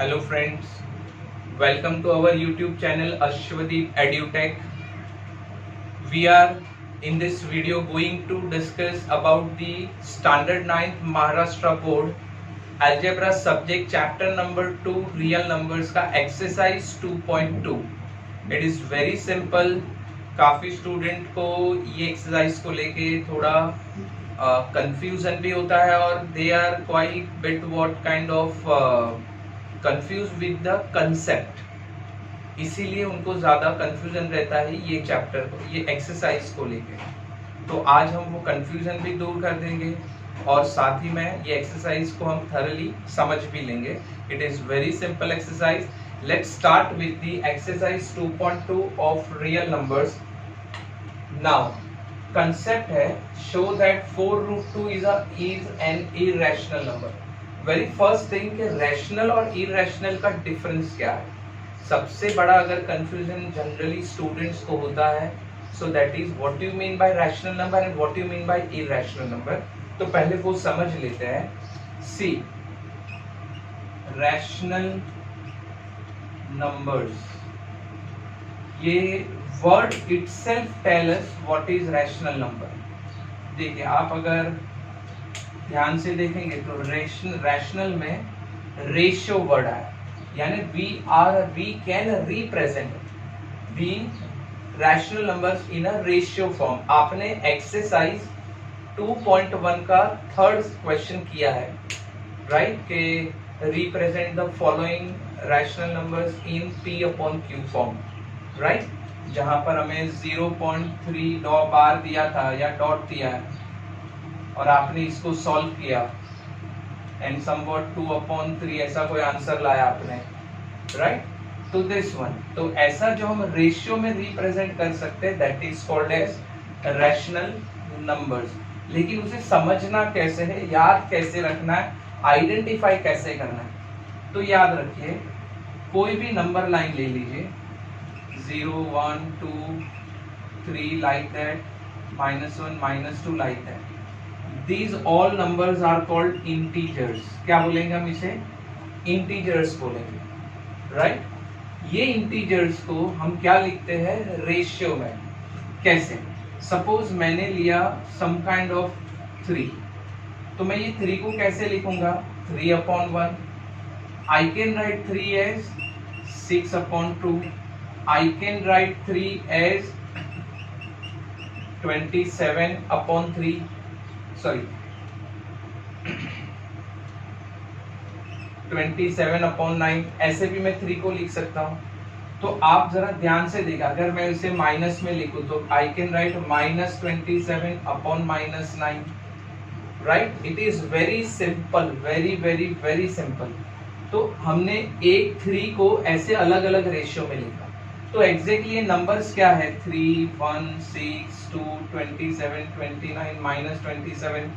Hello friends, welcome to our YouTube channel Ashwadeep EduTech. We are in this video going to discuss about the Standard 9th Maharashtra Board Algebra Subject Chapter number 2 Real Numbers का Exercise 2.2. It is very simple. काफ़ी student को ये exercise को लेके थोड़ा confusion भी होता है और they are quite bit what kind of confuse with the concept, इसीलिए उनको ज़्यादा कंफ्यूजन रहता है ये चैप्टर को, ये एक्सरसाइज को लेके। तो आज हम वो कंफ्यूजन भी दूर कर देंगे और साथ ही में ये एक्सरसाइज को हम थरली समझ भी लेंगे। It is very simple exercise. Let's start with the exercise 2.2 of real numbers. Now concept है show that 4√2 is an irrational number. Very first thing कि रैशनल और इरेशनल का डिफरेंस क्या है। सबसे बड़ा अगर कंफ्यूजन जनरली स्टूडेंट्स को होता है, so that is what you mean by rational number and what you mean by irrational number. तो पहले वो समझ लेते हैं। सी, रैशनल नंबर्स, ये word itself tell us what is rational number. देखिए, आप अगर ध्यान से देखेंगे तो रैशनल में रेशियो वर्ड आया, यानी we can represent the rational numbers in a ratio form. आपने एक्सरसाइज 2.1 का थर्ड क्वेश्चन किया है, राइट, कि represent the following rational numbers in P/Q form, right, जहां पर हमें 0.3 बार दिया था या डॉट दिया है और आपने इसको सॉल्व किया एंड समवॉट 2/3 ऐसा कोई आंसर लाया आपने, राइट। तो दिस वन, तो ऐसा जो हम रेशियो में रिप्रेजेंट कर सकते हैं that is called as rational numbers. लेकिन उसे समझना कैसे है, याद कैसे रखना है, आइडेंटिफाई कैसे करना है। तो याद रखिए, कोई भी नंबर लाइन ले लीजिए, 0, 1, 2, 3 like that, -1, -2 like that. These all numbers are called integers. क्या बोलेंगे हम इसे? Integers बोलेंगे, right? ये integers को हम क्या लिखते हैं रेशियो में। कैसे? Suppose मैंने लिया some kind of 3, तो मैं ये 3 को कैसे लिखूंगा? 3/1. I can write 3 as 6/2. I can write 3 as 27/3. Sorry 27/9, ऐसे भी मैं 3 को लिख सकता हूं। तो आप जरा ध्यान से देखा, अगर मैं इसे माइनस में लिखूं तो I can write -27/-9, right. It is very simple, very very very simple. तो हमने एक 3 को ऐसे अलग अलग रेशियो में लिखा। तो एग्जैक्टली ये नंबर्स क्या है? 3, 1, 6, 2, 27, 29, -27,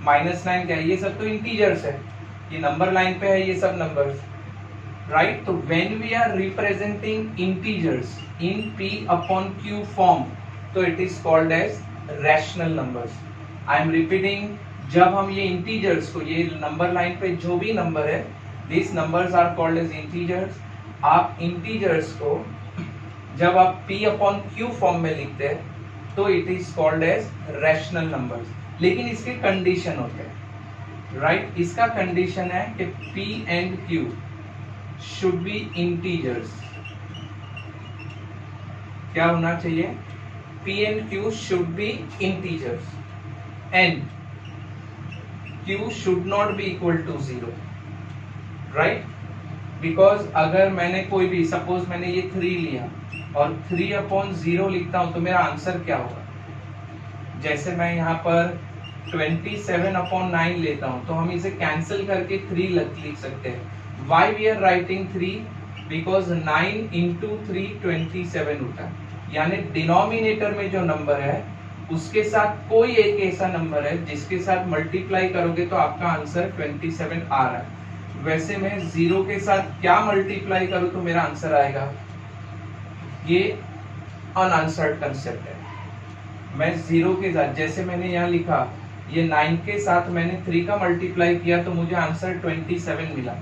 -9 क्या है? ये सब तो इंटीजर्स है, ये नंबर लाइन पे है ये सब नंबर्स, राइट। तो when we are representing integers in P/Q form, तो it is called as rational numbers. I am repeating, जब हम ये इंटीजर्स को, ये नंबर लाइन पे जो भी नंबर है, this numbers are called as integers. आप इंटीजर्स को जब आप P/Q फॉर्म में लिखते हैं तो it is called as rational numbers. लेकिन इसके कंडीशन होते हैं, राइट। इसका कंडीशन है कि P and Q should be integers. क्या होना चाहिए? P and Q should be integers and Q should not be equal to 0, right. Because अगर मैंने कोई भी, सपोज मैंने ये 3 लिया और 3/0 लिखता हूं तो मेरा आंसर क्या होगा? जैसे मैं यहाँ पर 27/9 लेता हूं तो हम इसे कैंसिल करके 3 लिख सकते हैं। Why we are writing 3? Because 9 × 3 27 होता है, यानी डिनोमिनेटर में जो नंबर है उसके साथ कोई एक ऐसा नंबर है जिसके साथ मल्टीप्लाई करोगे तो आपका आंसर 27 आ रहा है। वैसे मैं 0 के साथ क्या मल्टीप्लाई करूं तो मेरा आंसर आएगा? ये अनआंसर्ड कंसेप्ट है। मैं 0 के साथ, जैसे मैंने यहाँ लिखा, ये 9 के साथ मैंने 3 का मल्टीप्लाई किया तो मुझे आंसर 27 मिला।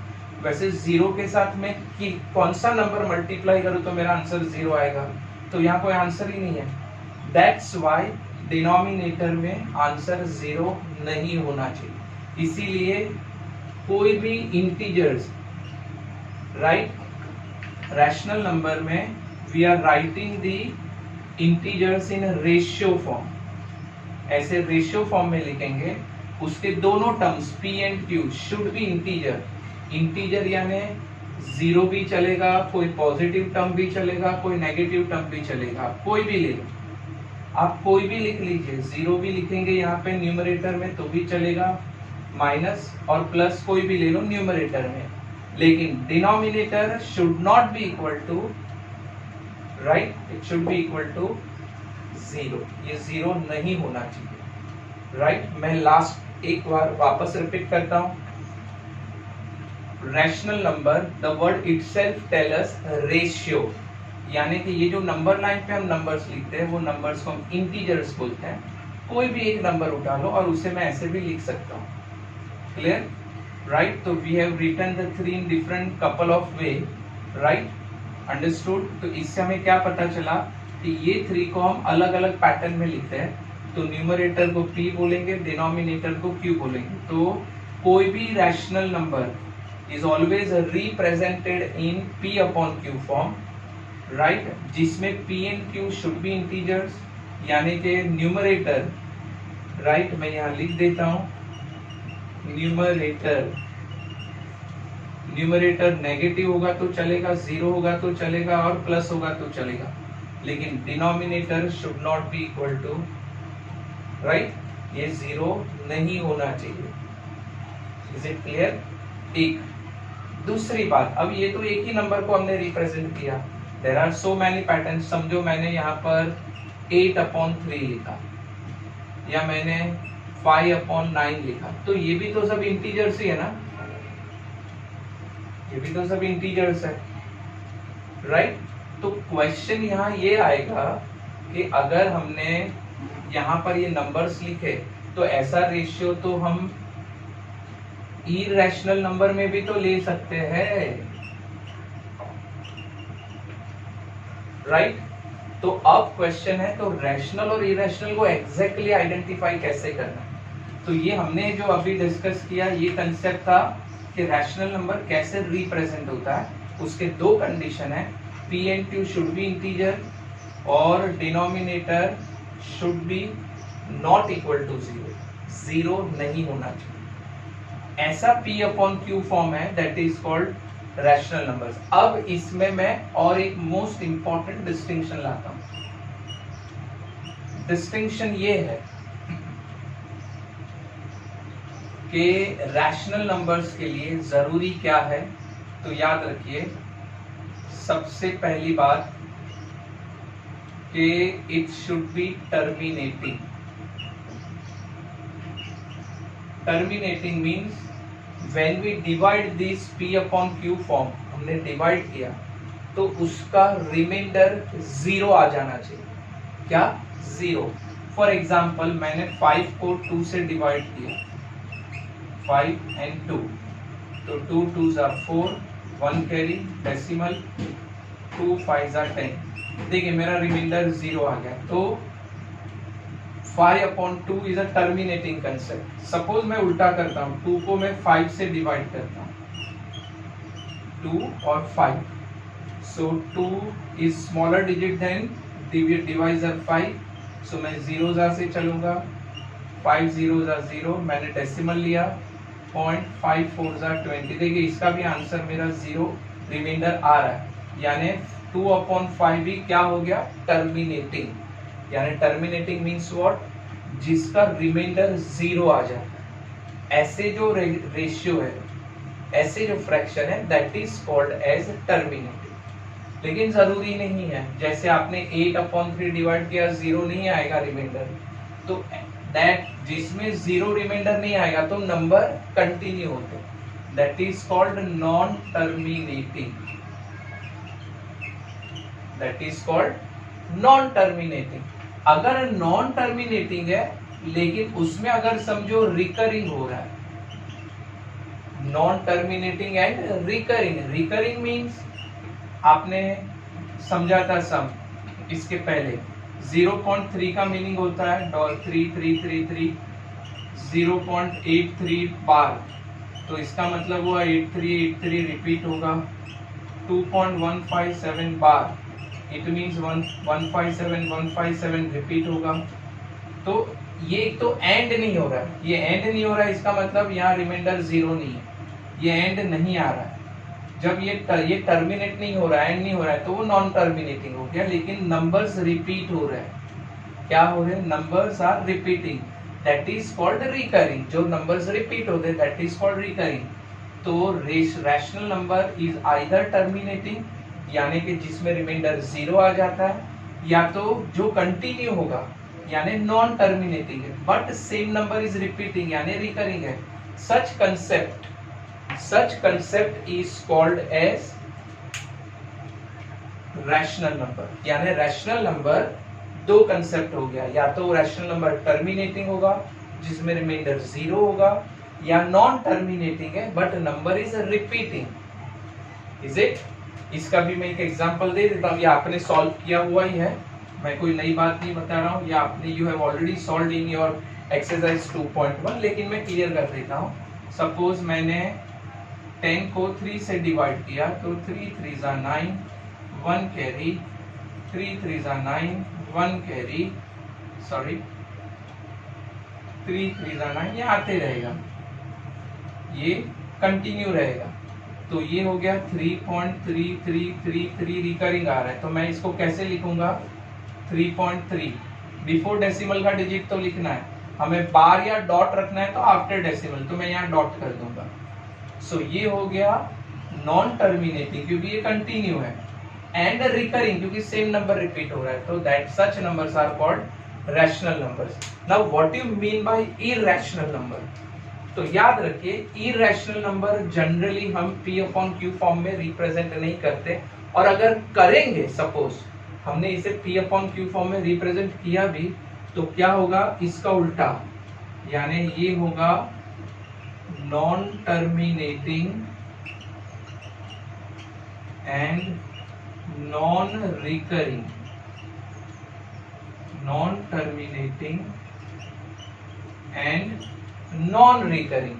वैसे जीरो के साथ में कि कौन सा नंबर मल्टीप्लाई करूं तो मेरा आंसर जीरो आएगा, तो यहाँ कोई आंसर ही नहीं है। दैट्स वाई डिनोमिनेटर में आंसर जीरो नहीं होना चाहिए। इसीलिए कोई भी इंटीजर्स, राइट, रैशनल नंबर में we are writing the integers in ratio form, ऐसे रेशियो फॉर्म में लिखेंगे। उसके दोनों terms p and q should be integer. Integer यानी जीरो भी चलेगा, कोई पॉजिटिव टर्म भी चलेगा, कोई नेगेटिव टर्म भी चलेगा, कोई भी ले लो, आप कोई भी लिख लीजिए। जीरो भी लिखेंगे यहाँ पे न्यूमरेटर में तो भी चलेगा, माइनस और प्लस कोई भी ले लो न्यूमरेटर में, लेकिन denominator should not be equal to, right, it should be equal to zero. ये जीरो नहीं होना चाहिए, राइट। मैं लास्ट एक बार वापस रिपीट करता हूं। Rational number, the word itself tell us ratio, यानी कि ये जो नंबर लाइन पे हम नंबर्स लिखते हैं वो नंबर्स को हम इंटीजर्स बोलते हैं। कोई भी एक नंबर उठा लो और उसे मैं ऐसे भी लिख सकता हूँ। Clear, right. तो we have written the three in different couple of way, right, understood. तो इससे हमें क्या पता चला कि ये थ्री को हम अलग अलग पैटर्न में लिखते हैं। तो न्यूमरेटर को p बोलेंगे, डिनोमिनेटर को q बोलेंगे। तो कोई भी rational number is always represented in p upon q form, right, जिसमें p and q should be integers, यानी कि न्यूमरेटर, राइट, मैं यहाँ लिख देता हूँ न्यूमरेटर नेगेटिव होगा तो चलेगा, जीरो होगा तो चलेगा और प्लस होगा तो चलेगा, लेकिन denominator should not be equal to, right, ये जीरो नहीं होना चाहिए। Is it clear? एक दूसरी बात, अब ये तो एक ही नंबर को हमने रिप्रेजेंट किया, there are so many pattern. समझो मैंने यहाँ पर 8/3 लिखा या मैंने 5/9 लिखा, तो ये भी तो सब इंटीजर्स ही है ना, ये भी तो सब इंटीजर्स है, राइट। तो क्वेश्चन यहाँ ये आएगा कि अगर हमने यहाँ पर ये नंबर्स लिखे तो ऐसा रेशियो तो हम इरेशनल नंबर में भी तो ले सकते हैं, राइट। तो अब क्वेश्चन है, तो रैशनल और इरेशनल को एग्जैक्टली आइडेंटिफाई कैसे करना। तो ये हमने जो अभी डिस्कस किया, ये कंसेप्ट था कि रैशनल नंबर कैसे रिप्रेजेंट होता है। उसके दो कंडीशन है, p and q should be integer और denominator should be not equal to zero, zero नहीं होना चाहिए। ऐसा p अपॉन q फॉर्म है, that is called rational numbers. अब इसमें मैं और एक मोस्ट इंपॉर्टेंट डिस्टिंक्शन लाता हूं। डिस्टिंक्शन ये है कि रैशनल नंबर्स के लिए जरूरी क्या है। तो याद रखिए, सबसे पहली बात कि it should be terminating. Terminating means when we divide this p upon q form, हमने डिवाइड किया तो उसका रिमाइंडर जीरो आ जाना चाहिए। क्या? जीरो। फॉर एग्जाम्पल मैंने 5 को 2 से डिवाइड किया, 5 and 2, तो 2 2s are 4, 1 carry decimal, 2 5s are 10। देखिए मेरा रिमाइंडर जीरो आ गया। तो 5/2 is a terminating concept. Suppose मैं उल्टा करता हूँ, 2 को मैं 5 से डिवाइड करता हूँ, 2 और 5, so 2 is smaller digit than divisor 5, so मैं जीरो से चलूंगा, 5 zeros are 0, मैंने डेसिमल लिया, 0.54 देखिए इसका भी आंसर मेरा जीरो रिमाइंडर आ रहा है, यानी 2/5 भी क्या हो गया? टर्मिनेटिंग। यानी टर्मिनेटिंग मीन्स व्हाट? जिसका रिमाइंडर जीरो आ जाए। ऐसे जो रेशियो है, ऐसे जो फ्रैक्शन है, that is called as terminating. लेकिन जरूरी नहीं है, जैसे आपने 8/3 डिवाइड किया, जीरो नहीं आएगा रिमाइंडर, तो दैट जिसमें जीरो रिमाइंडर नहीं आएगा तो नंबर कंटिन्यू होते, that is called non terminating. That is called non terminating. अगर नॉन टर्मिनेटिंग है लेकिन उसमें अगर समझो रिकरिंग हो रहा है, non terminating and recurring. Recurring means आपने समझा था सम इसके पहले 0.3 का मीनिंग होता है $3,333 0.83 बार, तो इसका मतलब हुआ 8383 रिपीट होगा। 2.157 बार इट मीन्स 157 रिपीट होगा। तो ये तो एंड नहीं हो रहा है, ये एंड नहीं हो रहा है, इसका मतलब यहाँ रिमाइंडर 0 नहीं है, ये एंड नहीं आ रहा है। जब ये टर्मिनेट नहीं हो रहा है, एंड नहीं हो रहा है, तो वो नॉन टर्मिनेटिंग हो गया। लेकिन नंबर्स रिपीट हो रहे हैं, क्या हो रहे हैं, numbers are repeating, that is called recurring. जो नंबर्स रिपीट होते हैं दैट इज कॉल्ड रिकरिंग। तो rational number is either terminating, यानी कि जिसमें रिमाइंडर 0 आ जाता है, या तो जो कंटिन्यू होगा यानी नॉन टर्मिनेटिंग है but same number is repeating यानी रिकरिंग है। Such concept is called as rational number. यानी रैशनल नंबर दो कंसेप्ट हो गया, या तो रैशनल नंबर टर्मिनेटिंग होगा जिसमें रिमाइंडर 0 होगा, या नॉन टर्मिनेटिंग है but number is repeating. Is it? इसका भी मैं एक एग्जांपल दे देता हूँ। ये आपने सॉल्व किया हुआ ही है, मैं कोई नई बात नहीं बता रहा हूँ, ये आपने you have already solved in your exercise 2.1, लेकिन मैं क्लियर कर देता हूँ। सपोज मैंने 10 को 3 से डिवाइड किया, तो 3 3 9, 1 कैरी, 3 3 9, 1 कैरी, सॉरी 3 3 9, ये आते रहेगा, ये कंटिन्यू रहेगा। तो ये हो गया 3.3333 रिकरिंग आ रहा है, तो मैं इसको कैसे लिखूंगा, 3.3 बिफोर डेसिमल का डिजिट तो लिखना है, हमें बार या डॉट रखना है तो आफ्टर डेसिमल, तो मैं यहाँ डॉट कर दूंगा। सो ये हो गया नॉन टर्मिनेटिंग क्योंकि ये कंटिन्यू है, एंड रिकरिंग क्योंकि सेम नंबर रिपीट हो रहा है, तो that such numbers are called rational numbers. Now what you mean by irrational number? तो याद रखिए इरैशनल नंबर जनरली हम P/Q फॉर्म में रिप्रेजेंट नहीं करते, और अगर करेंगे, सपोज हमने इसे P/Q फॉर्म में रिप्रेजेंट किया भी, तो क्या होगा, इसका उल्टा, यानी ये होगा non terminating and non recurring, non terminating and non recurring.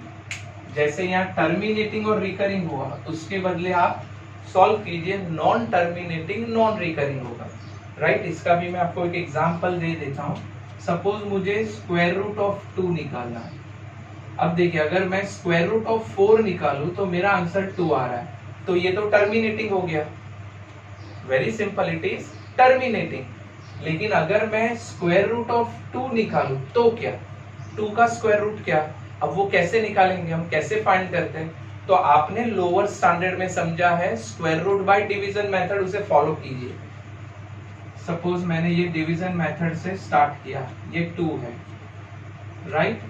जैसे यहाँ टर्मिनेटिंग और रिकरिंग हुआ, उसके बदले आप सॉल्व कीजिए नॉन टर्मिनेटिंग नॉन रिकरिंग होगा, राइट। इसका भी मैं आपको एक एग्जांपल दे देता हूँ। सपोज मुझे स्क्वायर रूट ऑफ 2 निकालना है। अब देखिए, अगर मैं स्क्वायर रूट ऑफ 4 निकालूं तो मेरा आंसर 2 आ रहा है, तो ये तो टर्मिनेटिंग हो गया, very simple, it is terminating. लेकिन अगर मैं स्क्वायर रूट ऑफ 2 निकालूं तो क्या, 2 का स्क्वायर रूट क्या, अब वो कैसे निकालेंगे, हम कैसे फाइंड करते हैं? तो आपने लोअर स्टैंडर्ड में समझा है square root by division method, उसे फॉलो कीजिए। सपोज मैंने ये डिवीजन मेथड से स्टार्ट किया, ये 2 है, राइट।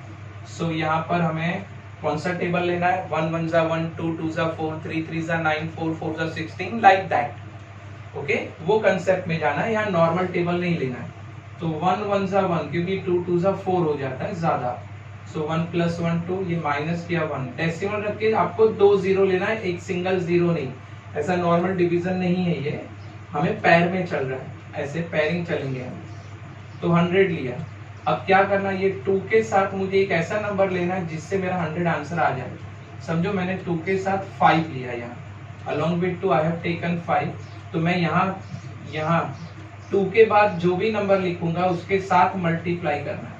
सो यहाँ पर हमें कौन सा टेबल लेना है, 1 1 जा 1, 2 2 जा 4, 3 3 जा 9, 4 4 जा 16, लाइक दैट, ओके। वो कंसेप्ट में जाना है, यहाँ नॉर्मल टेबल नहीं लेना है। तो 1 1 जा 1, क्योंकि 2 2 जा 4 हो जाता है ज्यादा, सो 1 + 1 2, ये माइनस किया 1, डेसिमल रख के आपको 2 जीरो लेना है, एक सिंगल जीरो नहीं, ऐसा नॉर्मल डिवीजन नहीं है, ये हमें पैर में चल रहा है, ऐसे पैरिंग चलेंगे हम। तो 100 लिया। अब क्या करना, ये 2 के साथ मुझे एक ऐसा नंबर लेना है जिससे मेरा 100 आंसर आ जाए। समझो मैंने 2 के साथ 5 लिया, यहाँ along with 2 I have taken 5, तो मैं यहाँ 2 के बाद जो भी नंबर लिखूंगा उसके साथ मल्टीप्लाई करना है।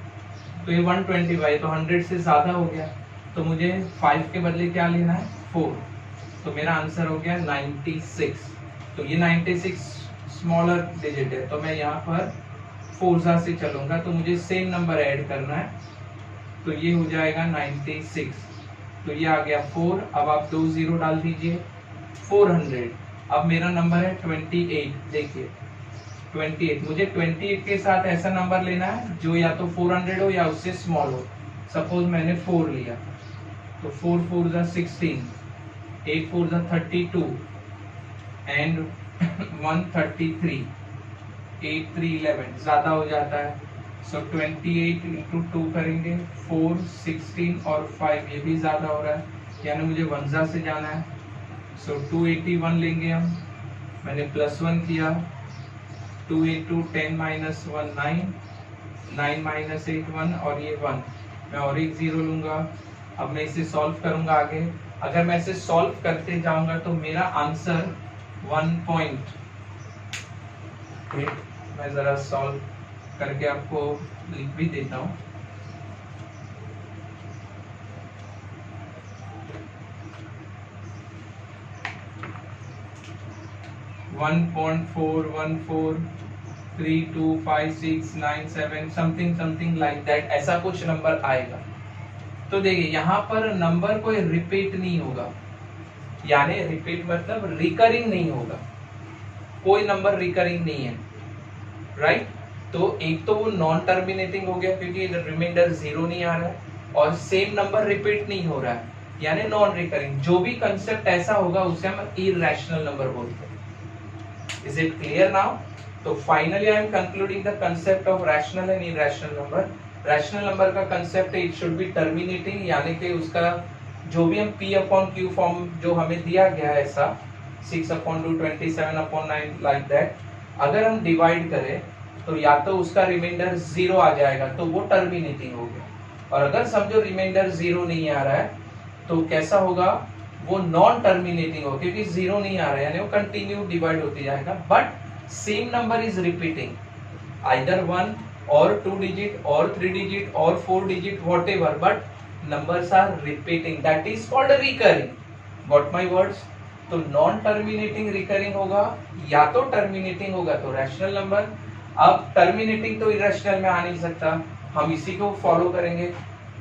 तो ये 125, तो 100 से ज्यादा हो गया, तो मुझे 5 के बदले क्या लेना है, 4, तो मेरा आंसर हो गया 96। तो ये 96 स्मॉलर डिजिट है, तो मैं यहाँ पर 4 से चलूंगा, तो मुझे सेम नंबर ऐड करना है, तो ये हो जाएगा 96, तो ये आ गया 4। अब आप 2 जीरो डाल दीजिए, 400। अब मेरा नंबर है 28, देखिए 28, मुझे 28 के साथ ऐसा नंबर लेना है जो या तो 400 हो या उससे स्मॉल हो। सपोज मैंने 4 लिया, तो 4 4 जा 16, 8 4 जा 32 एंड 133, 8 3 11, ज्यादा हो जाता है, सो 28 × 2 करेंगे, 4 16 और 5, ये भी ज्यादा हो रहा है, यानी मुझे वंजा से जाना है। सो 281 लेंगे हम, मैंने +1 किया, 2 into 10 minus 1 9, 9 minus 8 1 और ये 1, मैं और एक 0 लूंगा। अब मैं इसे सॉल्व करूंगा आगे। अगर मैं इसे सॉल्व करते जाऊंगा तो मेरा आंसर 1 पॉइंट, मैं जरा सॉल्व करके आपको लिख भी देता हूँ। वन 1.414325697 समथिंग लाइक दैट, ऐसा कुछ नंबर आएगा। तो देखिए यहाँ पर नंबर कोई रिपीट नहीं होगा, यानी रिपीट मतलब रिकरिंग नहीं होगा, कोई नंबर रिकरिंग नहीं है, राइट। तो एक तो वो नॉन टर्मिनेटिंग हो गया क्योंकि रिमाइंडर 0 नहीं आ रहा है, और सेम नंबर रिपीट नहीं हो रहा है, यानी नॉन रिकरिंग। जो भी कंसेप्ट ऐसा होगा उसे हम इरैशनल नंबर बोलते हैं। Is it clear now? तो finally I am concluding the concept of rational and irrational number. Rational number का कंसेप्ट है इट शुड बी टर्मिनेटिंग, यानी कि उसका जो भी हम P/Q फॉर्म जो हमें दिया गया है ऐसा 6/2 27/9 लाइक दैट, अगर हम डिवाइड करें तो या तो उसका रिमाइंडर 0 आ जाएगा तो वो टर्मिनेटिंग हो गया, और अगर समझो रिमाइंडर 0 नहीं आ रहा है तो कैसा होगा, वो नॉन टर्मिनेटिंग हो, क्योंकि 0 नहीं आ रहा है यानी वो कंटिन्यू डिवाइड होती जाएगा, but same number is repeating either 1 और 2 डिजिट और 3 डिजिट और 4 digit whatever, but numbers are repeating, that is called recurring. Got my words? तो नॉन टर्मिनेटिंग रिकरिंग होगा या तो टर्मिनेटिंग होगा तो रैशनल नंबर। अब टर्मिनेटिंग तो इरैशनल में आ नहीं सकता, हम इसी को फॉलो करेंगे।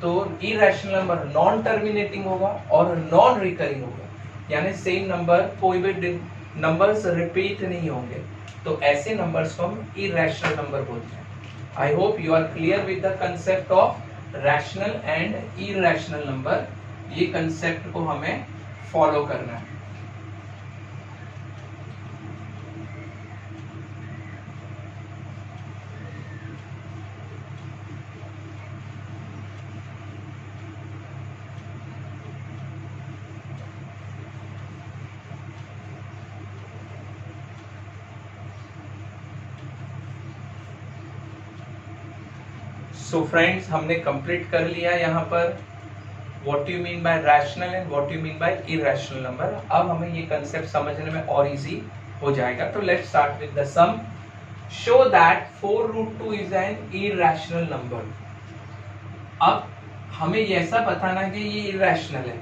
तो इरैशनल नंबर नॉन टर्मिनेटिंग होगा और नॉन रिकरिंग होगा, यानी सेम नंबर, कोई भी नंबर्स रिपीट नहीं होंगे, तो ऐसे नंबर्स को हम इरैशनल नंबर बोलते हैं। I hope you are clear with the concept of rational and irrational number. ये कंसेप्ट को हमें फॉलो करना है। सो फ्रेंड्स, हमने कंप्लीट कर लिया यहाँ पर what you mean by rational and what you mean by irrational number. अब हमें ये कंसेप्ट समझने में और इजी हो जाएगा। तो let's start with the sum. Show that 4√2 is an irrational number. अब हमें ये ऐसा बताना है कि ये इरैशनल है,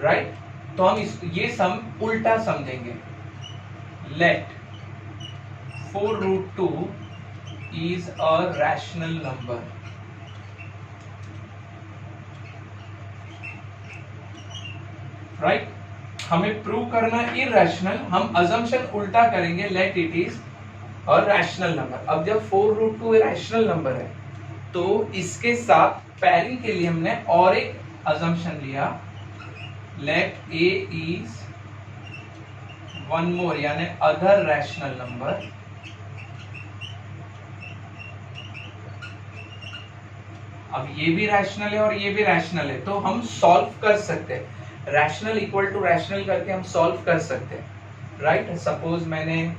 राइट? तो हम ये सम उल्टा समझेंगे। Let 4√2 is a rational number. Right? हमें प्रूव करना इरैशनल, हम अजम्पशन उल्टा करेंगे, let it is a rational number. अब जब 4√2 रैशनल नंबर है तो इसके साथ पैरिंग के लिए हमने और एक अजम्पशन लिया, let a is one more, यानी अदर रैशनल नंबर। अब ये भी रैशनल है और ये भी रैशनल है, तो हम सॉल्व कर सकते हैं, रैशनल इक्वल टू रैशनल करके हम सॉल्व कर सकते हैं, राइट? सपोज मैंने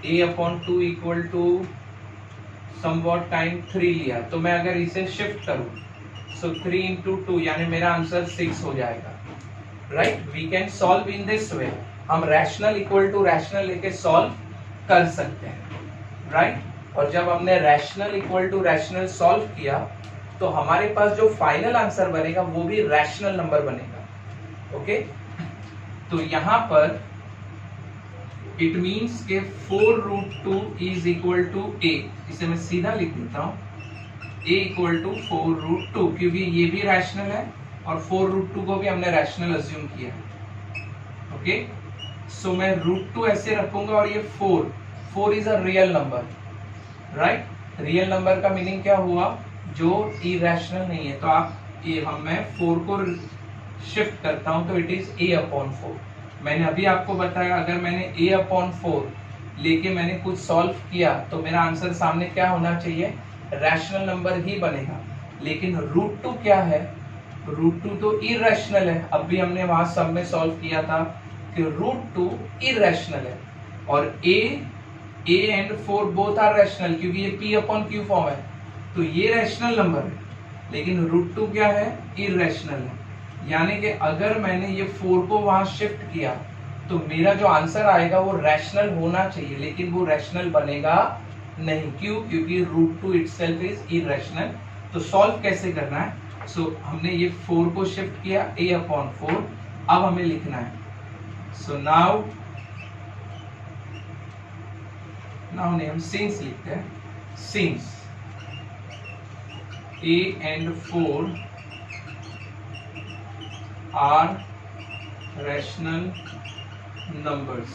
a/2 equal to somewhat kind 3 लिया, तो मैं अगर इसे शिफ्ट करूं सो 3 into 2 यानी मेरा आंसर 6 हो जाएगा, right? We can solve in this way, हम रैशनल इक्वल टू रैशनल लेके सॉल्व कर सकते हैं, राइट? और जब हमने rational equal to rational solve किया तो हमारे पास जो फाइनल आंसर बनेगा वो भी रैशनल नंबर बनेगा। ओके, तो यहां पर इट मींस के 4√2 इज इक्वल टू a, इसे मैं सीधा लिख देता हूं, a इक्वल टू 4√2, क्योंकि ये भी रैशनल है और 4√2 को भी हमने रैशनल अज्यूम किया है। ओके, सो मैं √2 ऐसे रखूंगा और ये 4 is a real number, right? Real number का मीनिंग क्या हुआ, जो इरैशनल नहीं है। तो आप ये मैं 4 को शिफ्ट करता हूं तो इट इज a/4। मैंने अभी आपको बताया अगर मैंने a/4 लेके मैंने कुछ सॉल्व किया तो मेरा आंसर सामने क्या होना चाहिए, रैशनल नंबर ही बनेगा। लेकिन √2 क्या है, √2 तो इरेशनल है, अब भी हमने वहां सब में सॉल्व किया था कि √2 इरेशनल है और a and 4 both are rational, क्योंकि ये p/q फॉर्म है तो ये रैशनल नंबर है, लेकिन √2 क्या है, इरेशनल है। यानी कि अगर मैंने ये 4 को वहां शिफ्ट किया तो मेरा जो आंसर आएगा वो रैशनल होना चाहिए, लेकिन वो रैशनल बनेगा नहीं। क्यों? क्योंकि √2 इटसेल्फ इज इरेशनल। तो सॉल्व कैसे करना है? हमने ये 4 को शिफ्ट किया a/4, अब हमें लिखना है। नाउ नहीं, हम सिंस लिखते हैं। Since a and 4 are rational numbers,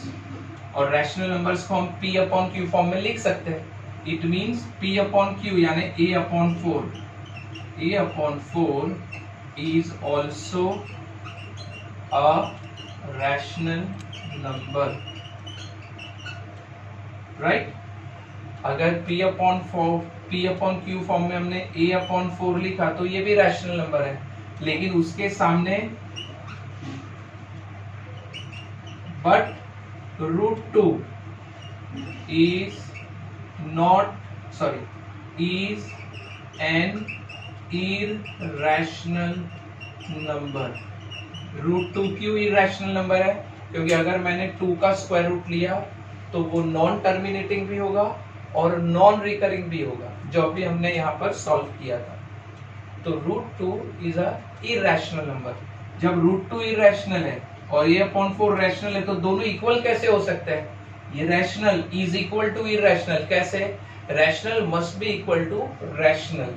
और रैशनल नंबर्स को हम p/q फॉर्म में लिख सकते हैं। इट मीन्स p/q यानी a/4 is also a rational number, right? अगर p/q फॉर्म में हमने a/4 लिखा तो ये भी रैशनल नंबर है, लेकिन उसके सामने but √2 is an irrational number। √2 क्यों इरेशनल नंबर है? क्योंकि अगर मैंने 2 का स्क्वायर रूट लिया तो वो नॉन टर्मिनेटिंग भी होगा और नॉन रिकरिंग भी होगा, जो अभी हमने यहाँ पर सॉल्व किया था। तो √2 इज अ इरेशनल नंबर। जब √2 इरेशनल है और a/4 रैशनल है तो दोनों इक्वल कैसे हो सकते हैं? ये rational is equal to irrational. कैसे? Rational must be equal to rational,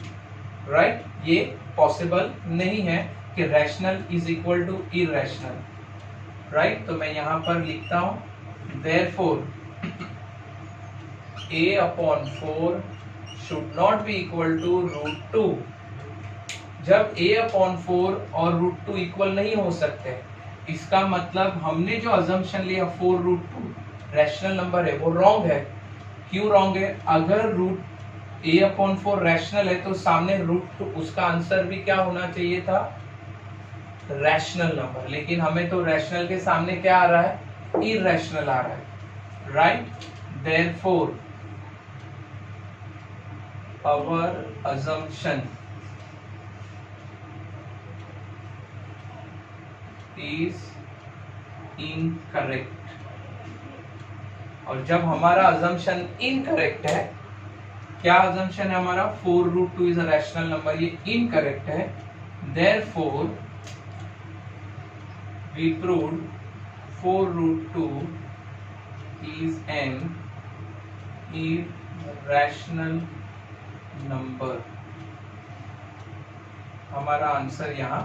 right? ये पॉसिबल नहीं है कि rational is equal to irrational, right? तो मैं यहां पर लिखता हूं therefore a/4 should not be equal to √2। जब a/4 और √2 इक्वल नहीं हो सकते, इसका मतलब हमने जो अजम्पशन लिया 4√2 रैशनल नंबर है वो रॉन्ग है। क्यों रॉन्ग है? अगर a/4 रैशनल है तो सामने √2 उसका आंसर भी क्या होना चाहिए था? Rational number. लेकिन हमें तो रैशनल के सामने क्या आ रहा है? इरेशनल आ रहा है, right? Therefore our assumption is incorrect। और जब हमारा assumption incorrect है, क्या assumption है हमारा? 4√2 is a rational number, ये incorrect है। Therefore we proved 4√2 is an irrational number। हमारा आंसर यहाँ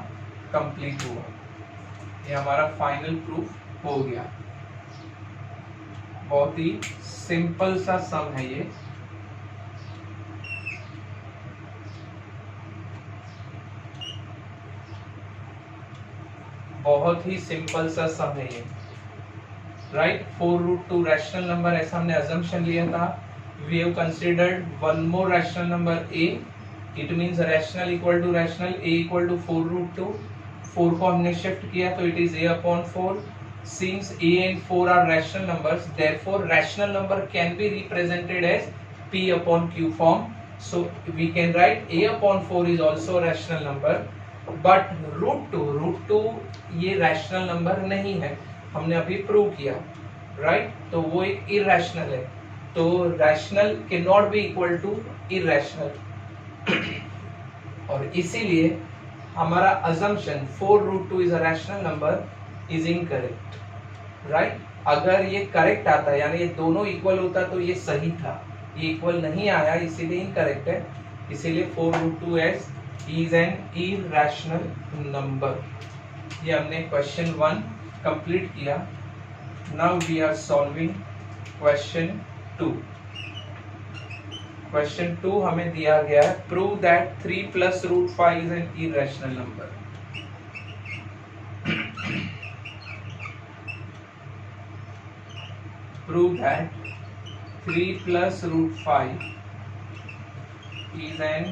कंप्लीट हुआ, ये हमारा फाइनल प्रूफ हो गया। बहुत ही सिंपल सा सम है ये। बहुत ही सिंपल सा सम है ये, राइट? 4√2 रैशनल नंबर, ऐसा हमने अजम्पशन लिया था। We have considered one more rational number a, it means rational equal to rational, a equal to 4√2। 4 को हमने शिफ्ट किया तो इट इज a/4। सिंस a and 4 are rational numbers, therefore rational number can be represented as p/q form. So we can write a/4 is also rational number, but √2 ये rational number नहीं है, हमने अभी प्रूव किया, right? तो वो एक इरेशनल है, तो rational can not be equal to irrational, और इसीलिए हमारा assumption 4√2 is a rational number is incorrect, right? अगर ये करेक्ट आता यानी ये दोनों इक्वल होता तो ये सही था, ये इक्वल नहीं आया इसीलिए इनकरेक्ट है। इसीलिए 4√2 is an irrational number। ये हमने क्वेश्चन 1 कंप्लीट किया। Now we are solving question 2। Question 2 हमें दिया गया है, prove that 3 + √5 is an irrational number. Prove that 3 + √5 is an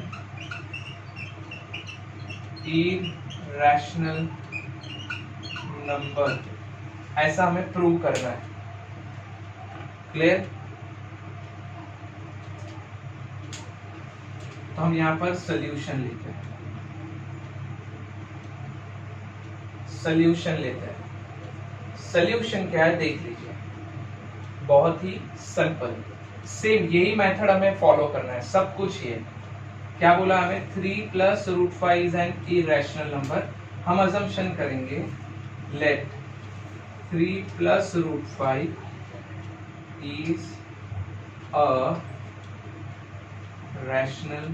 rational number, ऐसा हमें प्रूव करना है। क्लियर? तो हम यहां पर सोल्यूशन लेते हैं, सोल्यूशन लेते हैं। सोल्यूशन क्या है देख लीजिए, बहुत ही सिंपल, सेम यही मेथड हमें फॉलो करना है, सब कुछ ये क्या बोला हमें, 3 plus root 5 is an irrational number. हम अजम्पशन करेंगे let 3 plus root 5 is a rational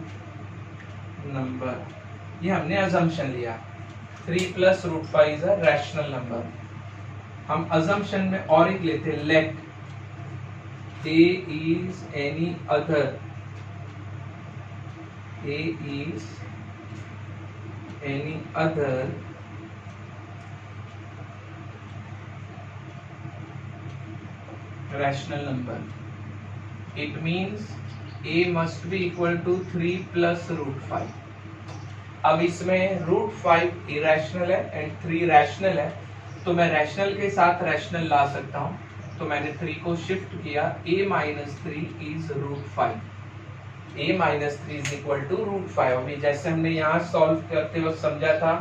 number. ये हमने अजम्पशन लिया, 3 plus root 5 is a rational number. हम अजम्पशन में और एक लेते हैं, let a is any other, a is any other rational number. It means a must be equal to 3 plus root 5. अब इसमें रूट 5 इरेशनल है एंड 3 रैशनल है, तो मैं रैशनल के साथ रैशनल ला सकता हूं। तो मैंने 3 को शिफ्ट किया, a minus 3 is root 5, a minus 3 is equal to root 5। अभी जैसे हमने यहाँ सॉल्व करते वक्त समझा था,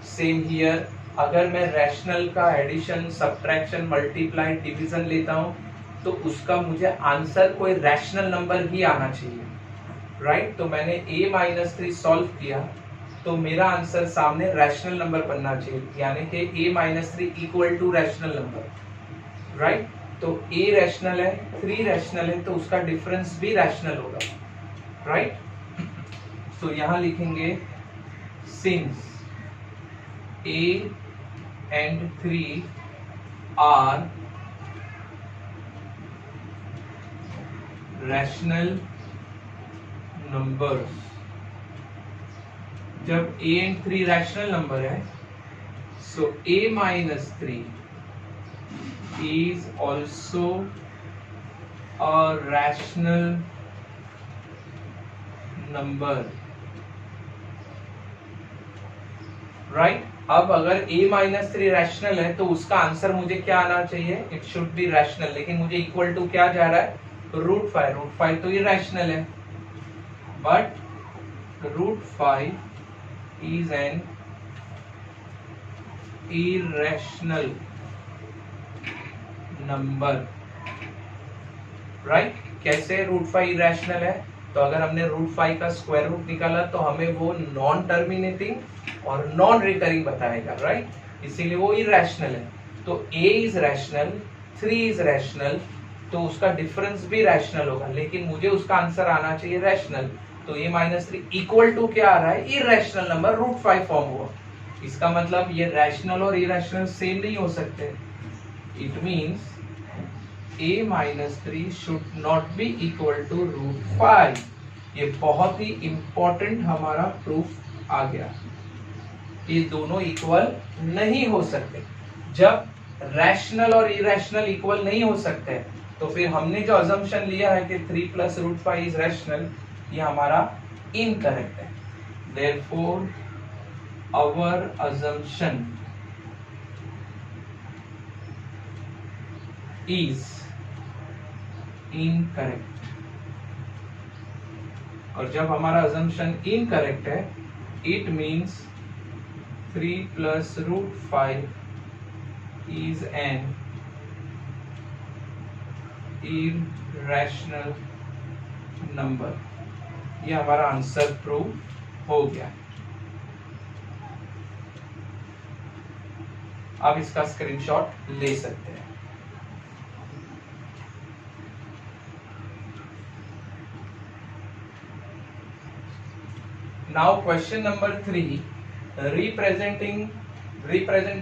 सेम हियर, अगर मैं रैशनल का एडिशन, सब्ट्रैक्शन, मल्टीप्लाई, डिवीजन लेता हूँ तो उसका मुझे आंसर कोई रैशनल नंबर ही आना चाहिए, राइट? तो मैंने a माइनस 3 सॉल्व किया तो मेरा आंसर सामने रैशनल नंबर बनना चाहिए, यानी कि a minus 3 equal to rational number, right? तो a रैशनल है, 3 रैशनल है, तो उसका डिफरेंस भी रैशनल होगा, राइट? तो यहां लिखेंगे since a and 3 are rational numbers. जब a एंड 3 रैशनल नंबर है, so a minus 3 is also a rational number, right? अब अगर a माइनस 3 रैशनल है तो उसका आंसर मुझे क्या आना चाहिए, इट शुड बी रैशनल, लेकिन मुझे इक्वल टू क्या जा रहा है, रूट 5। रूट 5 तो इरेशनल है, but root 5 is an irrational number, right? कैसे रूट 5 इरेशनल है? तो अगर हमने रूट 5 का स्क्वायर रूट निकाला तो हमें वो नॉन टर्मिनेटिंग और नॉन रिकरिंग बताएगा, राइट? इसीलिए वो इरेशनल है। तो a is rational, 3 is rational, तो उसका डिफरेंस भी रैशनल होगा, लेकिन मुझे उसका आंसर आना चाहिए रैशनल। तो a माइनस 3 इक्वल टू क्या आ रहा है, इरेशनल नंबर, रूट 5 फॉर्म हुआ। इसका मतलब ये रैशनल और इरेशनल सेम नहीं हो सकते। It means a minus 3 should not be equal to root 5। ये बहुत ही इंपॉर्टेंट हमारा प्रूफ आ गया, ये दोनों इक्वल नहीं हो सकते। जब रैशनल और इरेशनल इक्वल नहीं हो सकते तो फिर हमने जो अजम्पशन लिया है कि 3 प्लस रूट 5 इज रैशनल, ये हमारा इनकरेक्ट है। Therefore our assumption is incorrect. और जब हमारा अजम्पशन इनकरेक्ट है, it means 3 plus root 5 is an irrational number. ये हमारा आंसर प्रूव हो गया। आप इसका स्क्रीनशॉट ले सकते हैं। Now question number 3, represent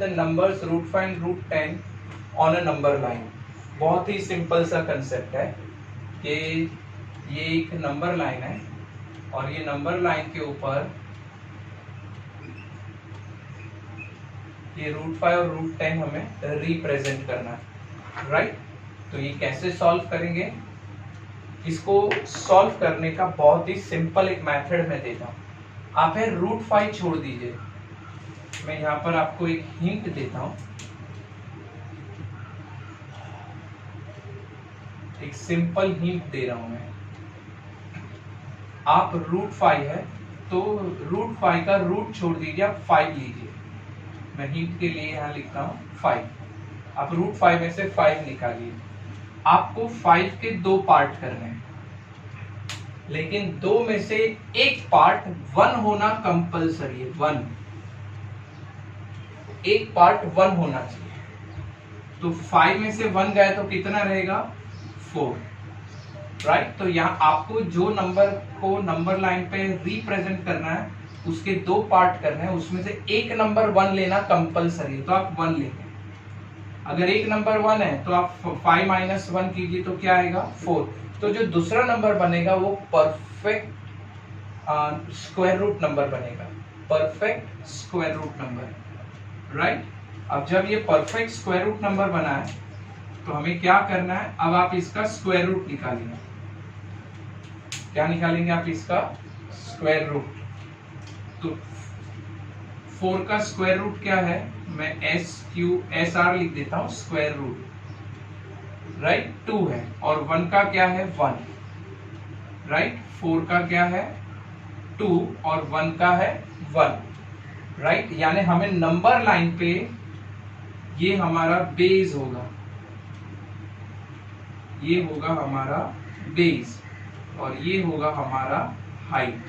the numbers root 5 and root 10 on a number line। बहुत ही सिंपल सा कंसेप्ट है कि ये एक नंबर लाइन है और ये नंबर लाइन के ऊपर ये रूट 5 और रूट 10 हमें रिप्रेजेंट करना है, राइट? तो ये कैसे सॉल्व करेंगे? इसको सॉल्व करने का बहुत ही सिंपल एक मेथड मैं देता हूं। आप है रूट 5 छोड़ दीजिए, मैं यहाँ पर आपको एक हिंट देता हूँ, एक सिंपल हिंट दे रहा हूं मैं। आप √5 है तो √5 का रूट छोड़ दीजिए, आप 5 लीजिए। मैं हिंट के लिए यहाँ लिखता हूँ 5। आप √5 में से 5 निकालिए। आपको 5 के 2 पार्ट करने हैं, लेकिन 2 में से एक पार्ट 1 होना कंपलसरी है। 1 एक पार्ट 1 होना चाहिए। तो 5 में से 1 गया तो कितना रहेगा? 4, राइट। तो यहाँ आपको जो नंबर को नंबर लाइन पे रिप्रेजेंट करना है उसके 2 पार्ट करने हैं, उसमें से एक नंबर 1 लेना कंपलसरी है, तो आप 1 लेंगे। अगर एक नंबर 1 है तो आप 5 - 1 कीजिए तो क्या आएगा? 4। तो जो दूसरा नंबर बनेगा वो परफेक्ट स्क्वायर रूट नंबर बनेगा, perfect square root number, right. अब जब ये परफेक्ट स्क्वायर रूट नंबर बना है तो हमें क्या करना है? अब आप इसका स्क्वायर रूट निकालेंगे। क्या निकालेंगे आप? इसका स्क्वायर रूट। तो 4 का स्क्वायर रूट क्या है? मैं SR लिख देता हूं, स्क्वायर रूट, राइट। 2 है और 1 का क्या है? 1, राइट। 4 का क्या है? 2 और 1 का है 1, राइट। यानी हमें नंबर लाइन पे ये हमारा बेस होगा, ये होगा हमारा बेस और ये होगा हमारा हाइट।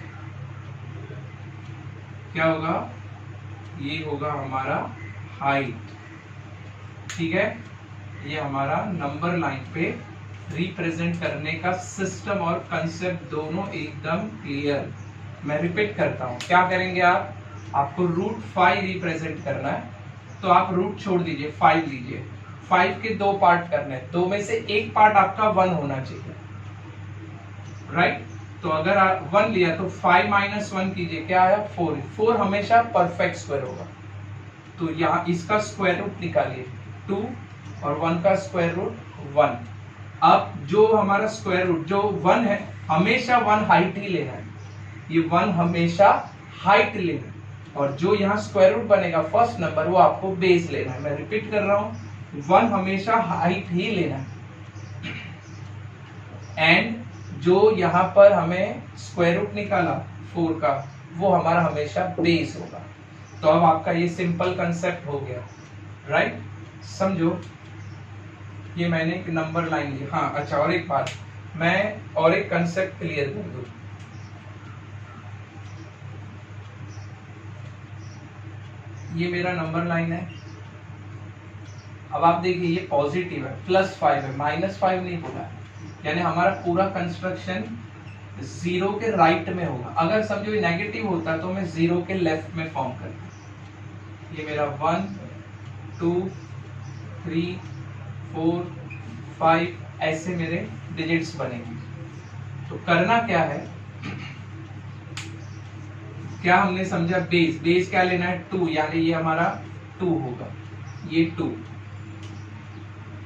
क्या होगा? ये होगा हमारा हाइट, ठीक है। ये हमारा नंबर लाइन पे रिप्रेजेंट करने का सिस्टम और कंसेप्ट दोनों एकदम क्लियर। मैं रिपीट करता हूँ, क्या करेंगे आप? आपको √5 रिप्रेजेंट करना है तो आप रूट छोड़ दीजिए, 5 लीजिए। 5 के 2 पार्ट करने हैं, 2 में से एक पार्ट आपका 1 होना चाहिए, राइट। तो अगर आप 1 लिया तो 5 - 1 कीजिए, क्या आया? 4। 4 हमेशा परफेक्ट स्क्वायर होगा, तो यहाँ इसका स्क्वायर रूट निकालिए, 2 और 1 का स्क्वायर रूट 1। अब जो हमारा स्क्वायर रूट जो 1 है, हमेशा 1 हाइट ही लेना है, ये 1 हमेशा हाइट लेना है। और जो यहाँ स्क्वायर रूट बनेगा फर्स्ट नंबर, वो आपको बेस लेना है। मैं रिपीट कर रहा हूँ, 1 हमेशा हाइट ही लेना है। एंड जो यहाँ पर हमें स्क्वायर रूट निकाला 4 का, वो हमारा हमेशा बेस होगा। तो अब आपका ये सिंपल कंसेप्ट हो गया, राइट। समझो, ये मैंने एक नंबर लाइन ली। हाँ अच्छा, और एक बात, मैं और एक कंसेप्ट क्लियर कर दूं। ये मेरा नंबर लाइन है। अब आप देखिए, ये पॉजिटिव है, +5 है, -5 नहीं बोला है। यानी हमारा पूरा कंस्ट्रक्शन 0 के राइट में होगा। अगर समझो ये नेगेटिव होता तो मैं 0 के लेफ्ट में फॉर्म करता। ये मेरा 1 2 3 4 5 ऐसे मेरे डिजिट्स बनेंगे। तो करना क्या है, क्या हमने समझा? बेस। बेस क्या लेना है? 2, यानी ये हमारा 2 होगा, ये 2,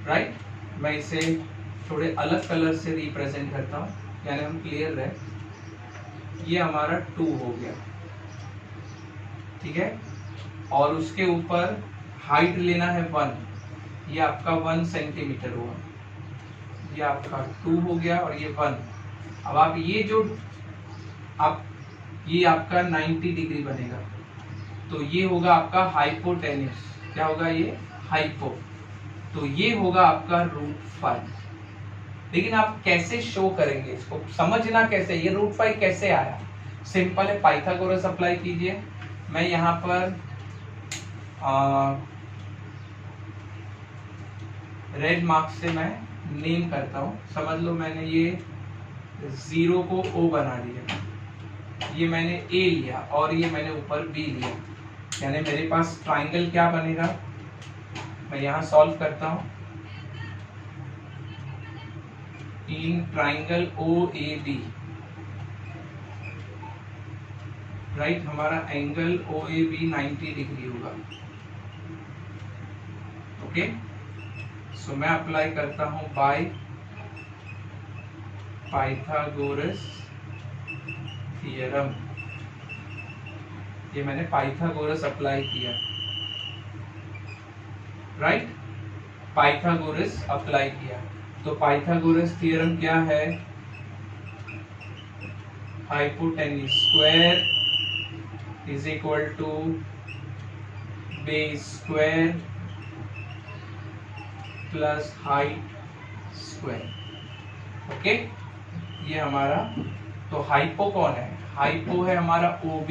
राइट। मैं इसे थोड़े अलग कलर से रिप्रेजेंट करता हूँ, यानी हम क्लियर रहे। ये हमारा 2 हो गया, ठीक है। और उसके ऊपर हाइट लेना है 1, ये आपका 1 सेंटीमीटर हुआ, ये आपका 2 हो गया और ये 1। अब आप ये जो आप ये आपका 90 डिग्री बनेगा, तो ये होगा आपका हाइपोटेन्यूस। क्या होगा ये? हाइपो। तो ये होगा आपका √5। लेकिन आप कैसे शो करेंगे इसको? समझना कैसे, ये √5 कैसे आया? सिंपल है, पाइथागोरस अप्लाई कीजिए। मैं यहाँ पर रेड मार्क से मैं नेम करता हूँ। समझ लो मैंने ये 0 को O बना दिया, ये मैंने A लिया और ये मैंने ऊपर B लिया, यानी मेरे पास ट्राइंगल क्या बनेगा? मैं यहाँ सॉल्व करता हूँ। इन ट्राइंगल OAB, राइट, हमारा एंगल OAB 90 डिग्री होगा। ओके, सो मैं अप्लाई करता हूँ बाय पाइथागोरस थियरम। ये मैंने पाइथागोरस अप्लाई किया, राइट, पाइथागोरस अप्लाई किया। तो पाइथागोरस थ्योरम क्या है? Hypotenuse square is equal to base square plus height square. Okay, ये हमारा, तो हाइपो कौन है? हाइपो है हमारा OB,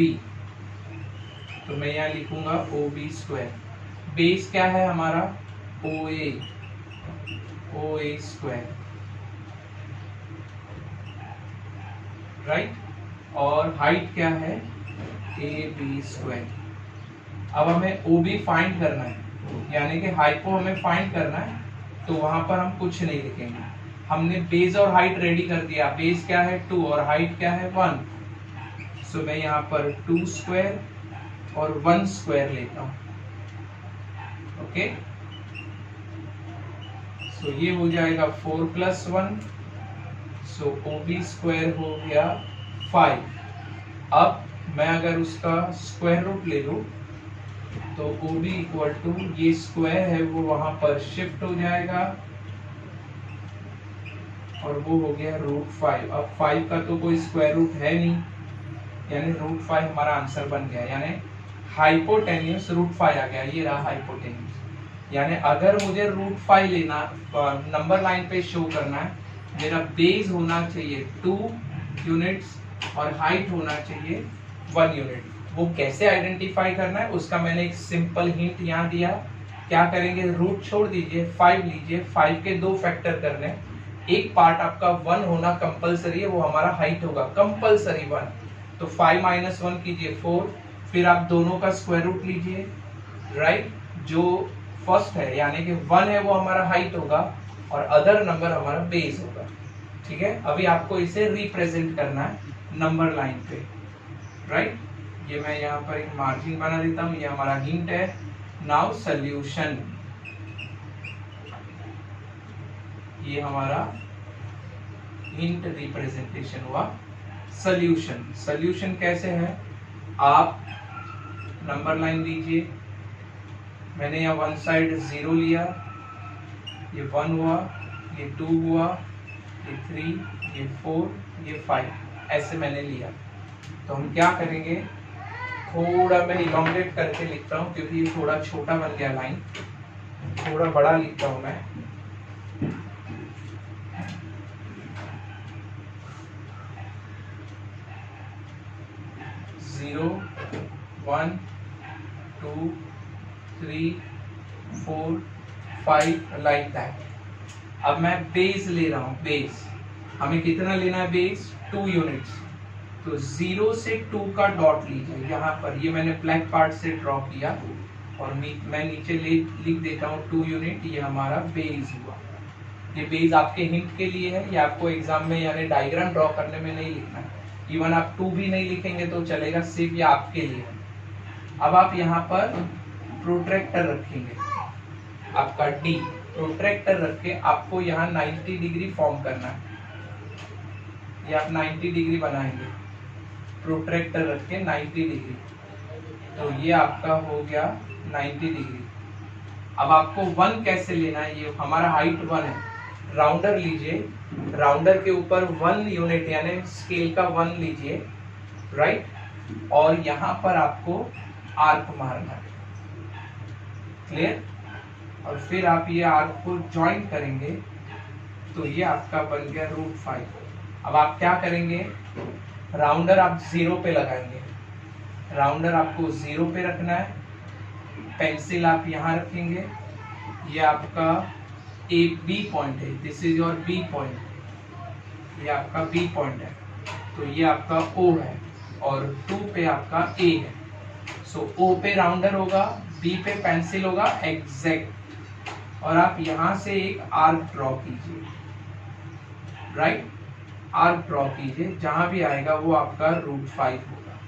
तो मैं यहाँ लिखूंगा OB स्क्वायर। बेस क्या है हमारा? OA स्क्वायर, राइट, और हाइट क्या है? AB square. अब हमें OB फाइंड करना है, यानी कि हाइपो हमें फाइंड करना है, तो वहां पर हम कुछ नहीं लिखेंगे। हमने बेस और हाइट रेडी कर दिया। बेस क्या है? 2 और हाइट क्या है? 1। सो मैं यहाँ पर 2 स्क्वायर और 1 स्क्वायर लेता हूँ। ओके, सो ये हो जाएगा 4 + 1, सो OB स्क्वायर हो गया 5। अब मैं अगर उसका स्क्वायर रूट ले लूं तो OB इक्वल टू ये स्क्वायर है वो वहां पर शिफ्ट हो जाएगा और वो हो गया √5। अब 5 का तो कोई स्क्वायर रूट है नहीं, यानी √5 हमारा आंसर बन गया, यानी हाइपोटेन्यूस √5 आ गया। ये रहा हाइपोटेन्यूस। यानी अगर मुझे √5 लेना, नंबर लाइन पे शो करना है, मेरा बेस होना चाहिए 2 यूनिट्स और हाइट होना चाहिए 1 यूनिट। वो कैसे आइडेंटिफाई करना है उसका मैंने एक सिंपल हिंट यहाँ दिया। क्या करेंगे? रूट छोड़ दीजिए, 5 लीजिए, 5 के 2 फैक्टर करने, एक पार्ट आपका 1 होना कंपलसरी है, वो हमारा हाइट होगा कंपलसरी 1। तो 5 - 1 कीजिए 4, फिर आप दोनों का स्क्वायर रूट लीजिए, राइट, जो फर्स्ट है यानी कि 1 है वो हमारा हाइट होगा और अदर नंबर हमारा बेस होगा। ठीक है, अभी आपको इसे रिप्रेजेंट करना है नंबर लाइन पे, राइट। ये मैं यहाँ पर एक मार्जिन बना देता हूँ, ये हमारा हिंट है। नाउ सॉल्यूशन, ये हमारा हिंट रिप्रेजेंटेशन हुआ। सॉल्यूशन, सॉल्यूशन कैसे है? आप नंबर लाइन लीजिए, मैंने यहाँ वन साइड 0 लिया, ये 1 हुआ, ये 2 हुआ, ये 3, ये 4, ये 5, ऐसे मैंने लिया। तो हम क्या करेंगे? थोड़ा मैं इलोंगेट करके लिखता हूँ क्योंकि ये थोड़ा छोटा बन गया लाइन, थोड़ा बड़ा लिखता हूँ मैं। Zero 1 2 3 4 5 like that. अब मैं बेस ले रहा हूँ। बेस हमें कितना लेना है? Base 2 units. तो 0 से 2 का डॉट लीजिए यहाँ पर, ये मैंने ब्लैक पार्ट से ड्रॉ किया और मैं नीचे लिख देता हूँ 2 यूनिट। ये हमारा बेस हुआ। ये बेस आपके हिंट के लिए है, ये आपको एग्जाम में यानी डायग्राम ड्रॉ करने में नहीं लिखना है। इवन आप 2 भी नहीं लिखेंगे तो चलेगा, सिर्फ ये आपके लिए है। अब आप यहाँ पर प्रोट्रैक्टर रखेंगे, आपका D प्रोट्रैक्टर रख के आपको यहाँ 90 डिग्री फॉर्म करना है। ये आप 90 डिग्री बनाएंगे, प्रोट्रैक्टर रख के 90 डिग्री। तो ये आपका हो गया 90 डिग्री। अब आपको 1 कैसे लेना है? ये हमारा हाइट 1 है, राउंडर लीजिए, राउंडर के ऊपर 1 यूनिट यानी स्केल का 1 लीजिए, राइट, और यहाँ पर आपको आर्क मारना है। क्लियर? और फिर आप ये आर्क को ज्वाइन करेंगे तो ये आपका बन गया √5। अब आप क्या करेंगे? राउंडर आप 0 पे लगाएंगे, राउंडर आपको 0 पे रखना है, पेंसिल आप यहाँ रखेंगे, ये आपका एक B पॉइंट है, this is your B point, ये आपका B पॉइंट है, तो ये आपका O है और 2 पे आपका A है। सो O पे राउंडर होगा, B पे पेंसिल होगा एग्जैक्ट, और आप यहाँ से एक आर्क ड्रॉ कीजिए, राइट, आर्क ड्रॉ कीजिए, जहां भी आएगा वो आपका √5 होगा।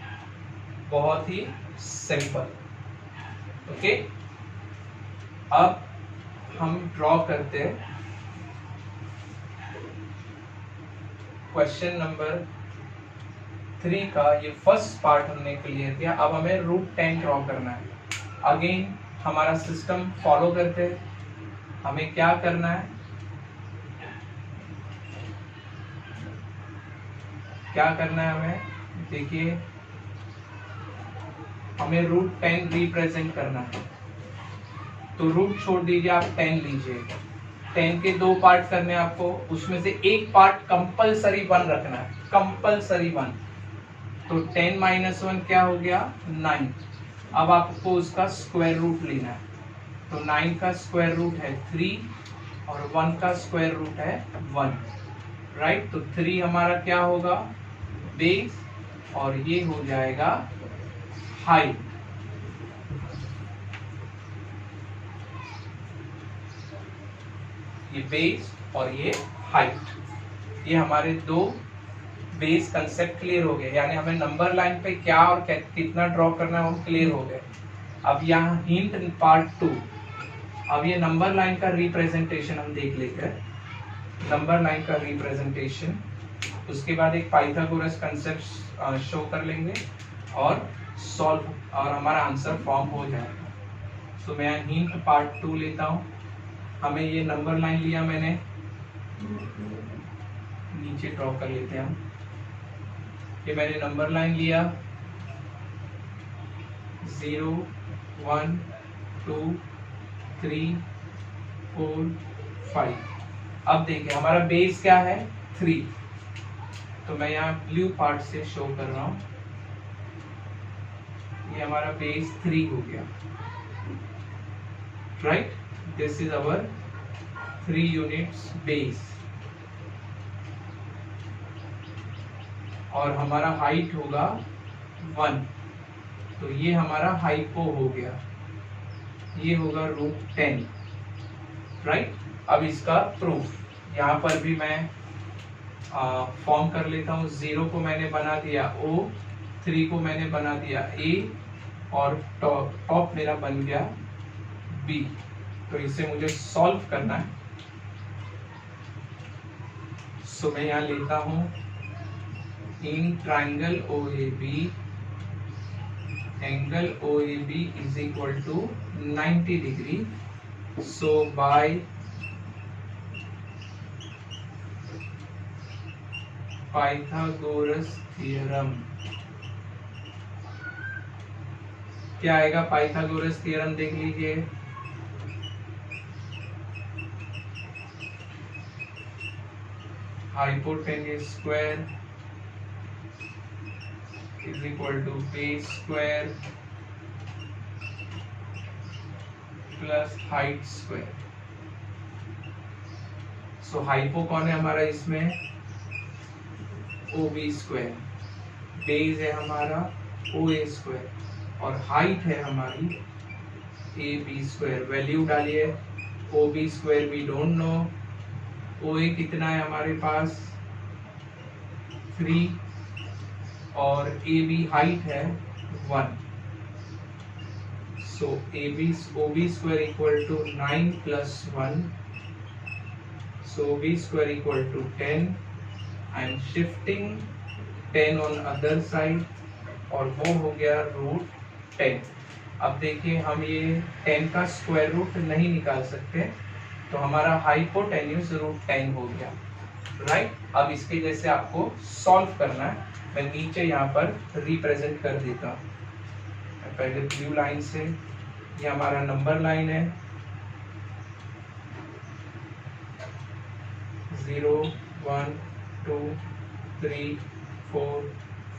बहुत ही सिंपल। ओके, अब हम ड्रॉ करते हैं क्वेश्चन नंबर 3 का ये फर्स्ट पार्ट हमने क्लियर किया। अब हमें √10 ड्रॉ करना है। अगेन हमारा सिस्टम फॉलो करते हैं। हमें क्या करना है, क्या करना है हमें, देखिए हमें √10 रिप्रेजेंट करना है। तो रूट छोड़ दीजिए, आप 10 लीजिए। 10 के 2 पार्ट करने हैं आपको, उसमें से एक पार्ट कंपलसरी 1 रखना है, कंपलसरी 1। तो 10 - 1 क्या हो गया, 9। अब आपको उसका स्क्वायर रूट लेना है। तो 9 का स्क्वायर रूट है 3 और 1 का स्क्वायर रूट है 1, राइट। तो 3 हमारा क्या होगा, बेस, और ये हो जाएगा हाइट। ये बेस और ये हाइट, ये हमारे दो बेस कंसेप्ट क्लियर हो गए। यानी हमें नंबर लाइन पे क्या और कितना ड्रॉ करना है वो क्लियर हो गए। अब यहाँ हिंट पार्ट 2। अब ये नंबर लाइन का रिप्रेजेंटेशन हम देख लेते हैं, नंबर लाइन का रिप्रेजेंटेशन। उसके बाद एक पाइथागोरस कंसेप्ट शो कर लेंगे और सॉल्व, और हमारा आंसर फॉर्म हो जाएगा। तो मैं हिंट पार्ट 2 लेता हूँ। हमें ये नंबर लाइन लिया मैंने, नीचे ड्रॉ कर लेते हैं हम। ये मैंने नंबर लाइन लिया 0 1 2 3 4 5। अब देखिए हमारा बेस क्या है, 3। तो मैं यहाँ ब्लू पार्ट से शो कर रहा हूँ, ये हमारा बेस 3 हो गया, right. This is our 3 units base. और हमारा हाइट होगा 1। तो ये हमारा हाइपो हो गया, ये होगा √10, राइट। अब इसका प्रूफ यहाँ पर भी मैं फॉर्म कर लेता हूँ। 0 को मैंने बना दिया O, 3 को मैंने बना दिया A, और टॉप मेरा बन गया B। तो इसे मुझे सॉल्व करना है। सो मैं यहाँ लेता हूँ in triangle OAB, angle OAB is equal to 90 degree. So by Pythagoras theorem, क्या आएगा पाइथागोरस थ्योरम, देख लीजिए। Hypotenuse square is equal to base square plus height square. So hypo कौन है हमारा इसमें, OB स्क्वायर, बेस है हमारा OA स्क्वायर, और हाइट है हमारी AB स्क्वायर। वैल्यू डालिए, OB square we don't know, OA कितना है हमारे पास 3, और AB हाइट है 1। So OB square equal to 9 + 1, so OB square equal to 10। I am shifting 10 on other side, और वो हो गया √10। अब देखिए हम ये 10 का स्क्वायर रूट नहीं निकाल सकते, तो हमारा हाइपोटेन्यूज √10 हो गया, राइट। अब इसके जैसे आपको सॉल्व करना है। मैं नीचे यहाँ पर रिप्रेजेंट कर देता हूँ, पहले ब्लू लाइन से। ये हमारा नंबर लाइन है 0 1 2 3 4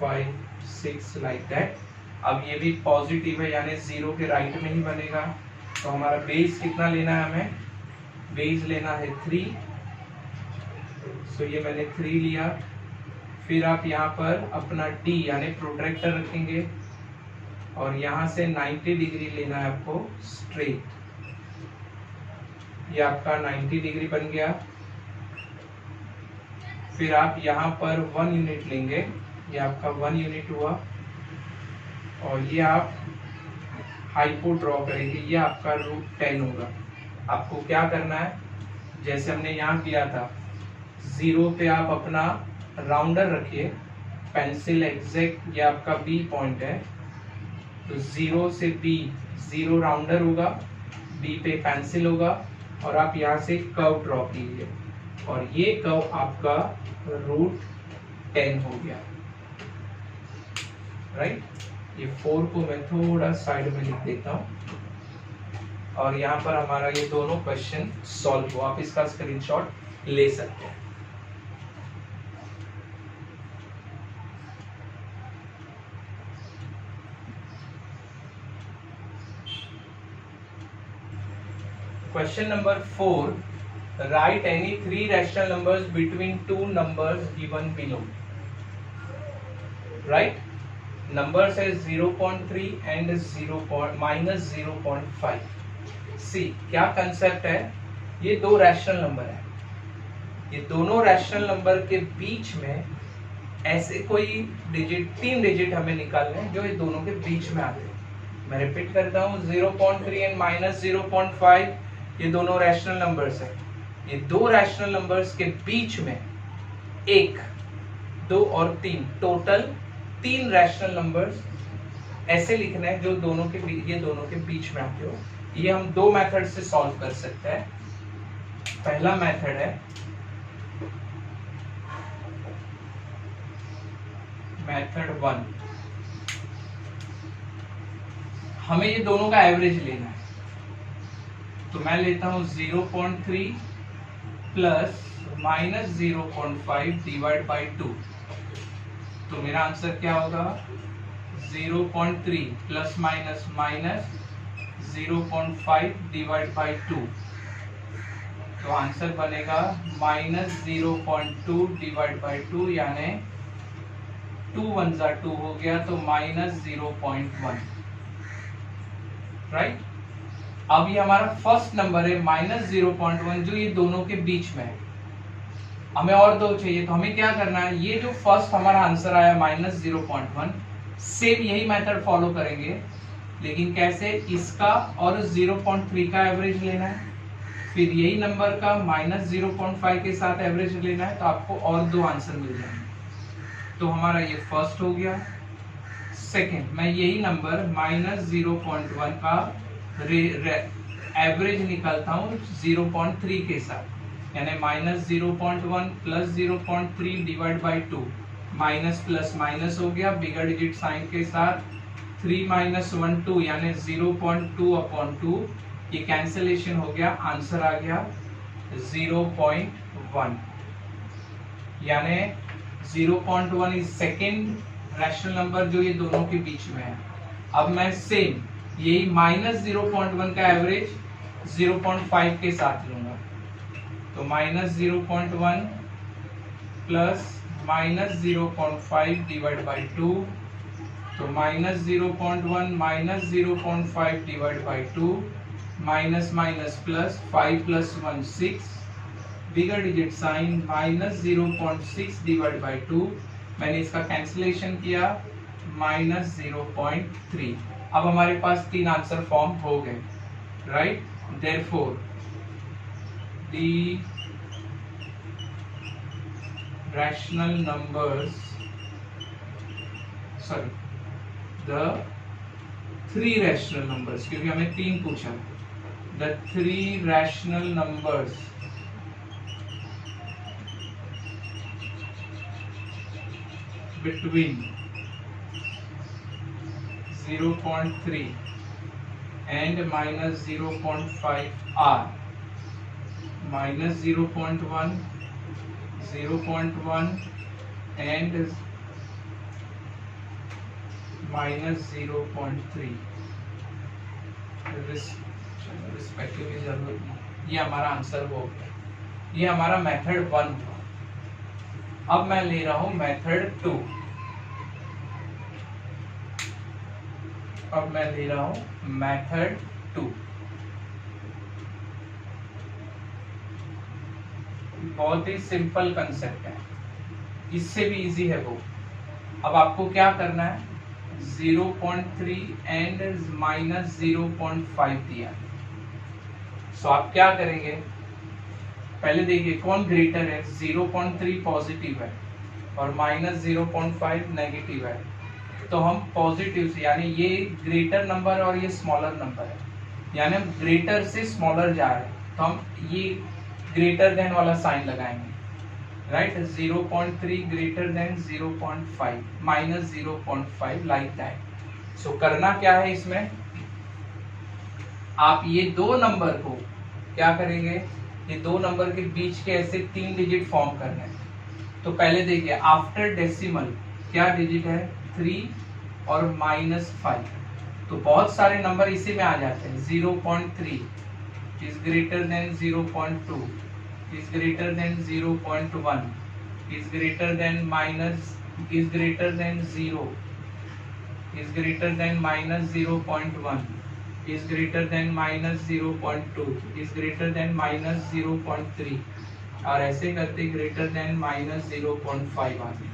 5 6 लाइक दैट। अब ये भी पॉजिटिव है, यानी 0 के राइट में ही बनेगा। तो हमारा बेस कितना लेना है, हमें बेस लेना है 3। सो ये मैंने 3 लिया। फिर आप यहाँ पर अपना D यानी प्रोट्रैक्टर रखेंगे, और यहाँ से 90 डिग्री लेना है आपको स्ट्रेट। ये आपका 90 डिग्री बन गया। फिर आप यहाँ पर 1 यूनिट लेंगे, ये आपका 1 यूनिट हुआ, और ये आप हाइपो ड्रॉ करेंगे, ये आपका √10 होगा। आपको क्या करना है, जैसे हमने यहाँ किया था, 0 पे आप अपना राउंडर रखिए, पेंसिल एग्जैक्ट, ये आपका बी पॉइंट है, तो 0 से बी, 0 राउंडर होगा, बी पे पेंसिल होगा, और आप यहाँ से कर्व ड्रॉ कीजिए, और ये कर्व आपका √10 हो गया, राइट। ये 4 को मैं थोड़ा साइड में लिख देता हूँ, और यहाँ पर हमारा ये दोनों क्वेश्चन सॉल्व हुआ। आप इसका स्क्रीनशॉट ले सकते हैं। Question number 4. Write any 3 rational numbers between 2 numbers given below. Right? Numbers है 0.3 and -0.5. See, क्या कंसेप्ट है? ये दो रैशनल नंबर है, ये दोनों रैशनल नंबर के बीच में ऐसे कोई डिजिट, 3 डिजिट हमें निकालने हैं जो ये दोनों के बीच में आते हैं। मैं रिपीट करता हूँ, 0.3 एंड -0.5 ये दोनों रैशनल नंबर्स है। ये दो रैशनल नंबर्स के बीच में 1, 2 और 3, टोटल 3 रैशनल नंबर्स ऐसे लिखना है जो दोनों के ये दोनों के बीच में आते हो। ये हम 2 मेथड से सॉल्व कर सकते हैं। पहला मेथड है मेथड 1। हमें ये दोनों का एवरेज लेना है, तो मैं लेता हूं 0.3 प्लस -0.5 डिवाइड बाई 2। तो मेरा आंसर क्या होगा? 0.3 प्लस माइनस -0.5 डिवाइड बाई 2। तो आंसर बनेगा -0.2 डिवाइड बाई 2, यानी 2 1 जा 2 हो गया, तो -0.1, राइट। अब ये हमारा फर्स्ट नंबर है -0.1, जो ये दोनों के बीच में है। हमें और 2 चाहिए, तो हमें क्या करना है? ये जो फर्स्ट हमारा आंसर आया -0.1, सेम यही मेथड फॉलो करेंगे, लेकिन कैसे? इसका और 0.3 का एवरेज लेना है, फिर यही नंबर का -0.5 के साथ एवरेज लेना है, तो आपको और 2 आंसर मिल जाएंगे। तो हमारा ये फर्स्ट हो गया। सेकेंड, मैं यही नंबर -0.1 का एवरेज निकालता हूँ 0.3 के साथ, यानी -0.1 plus 0.3 divide by 2, minus plus minus हो गया बिगर डिजिट साइन के साथ, 3 - 1 2, यानी 0.2/2, ये कैंसिलेशन हो गया, आंसर आ गया 0.1, यानी 0.1 इज सेकेंड रैशनल नंबर जो ये दोनों के बीच में है। अब मैं सेम यही -0.1 का एवरेज 0.5 के साथ लूंगा, तो -0.1 प्लस -0.5 डिवाइड बाई 2, तो -0.1 -0.5 divide by 2, minus minus plus, 5 + 1 6, bigger digit sign -0.6 divide by 2, मैंने इसका कैंसिलेशन किया, -0.3। अब हमारे पास 3 आंसर फॉर्म हो गए, right. Therefore the rational numbers, sorry, the 3 rational numbers, क्योंकि हमें 3 पूछा, the 3 rational numbers between 0.3 and -0.5 are -0.1, 0.1 and -0.3 respectively जरूरत नहीं। ये हमारा आंसर हो गया। ये हमारा मेथड 1 था। अब मैं ले रहा हूं मेथड 2। अब मैं ले रहा हूं मेथड 2। बहुत ही सिंपल कंसेप्ट है, इससे भी इजी है वो। अब आपको क्या करना है? 0.3 एंड -0.5 दिया, सो आप क्या करेंगे? पहले देखिए कौन ग्रेटर है। 0.3 पॉजिटिव है, और -0.5 नेगेटिव है, तो हम पॉजिटिव से, यानी ये ग्रेटर नंबर और ये स्मॉलर नंबर है, यानी हम ग्रेटर से स्मॉलर जा रहे हैं, तो हम ये ग्रेटर देन वाला साइन लगाएंगे, right. 0.3 greater than 0.5 -0.5 like that. So करना क्या है इसमें, आप ये दो नंबर को क्या करेंगे, ये दो नंबर के बीच के ऐसे 3 डिजिट फॉर्म करने हैं। तो पहले देखिए आफ्टर डेसिमल क्या डिजिट है, 3 और -5, तो बहुत सारे नंबर इसी में आ जाते हैं। 0.3 is greater than 0.2 is greater than 0.1 is greater than minus is greater than 0 is greater than -0.1 is greater than -0.2 is greater than -0.3 और ऐसे करते greater than -0.5 आते।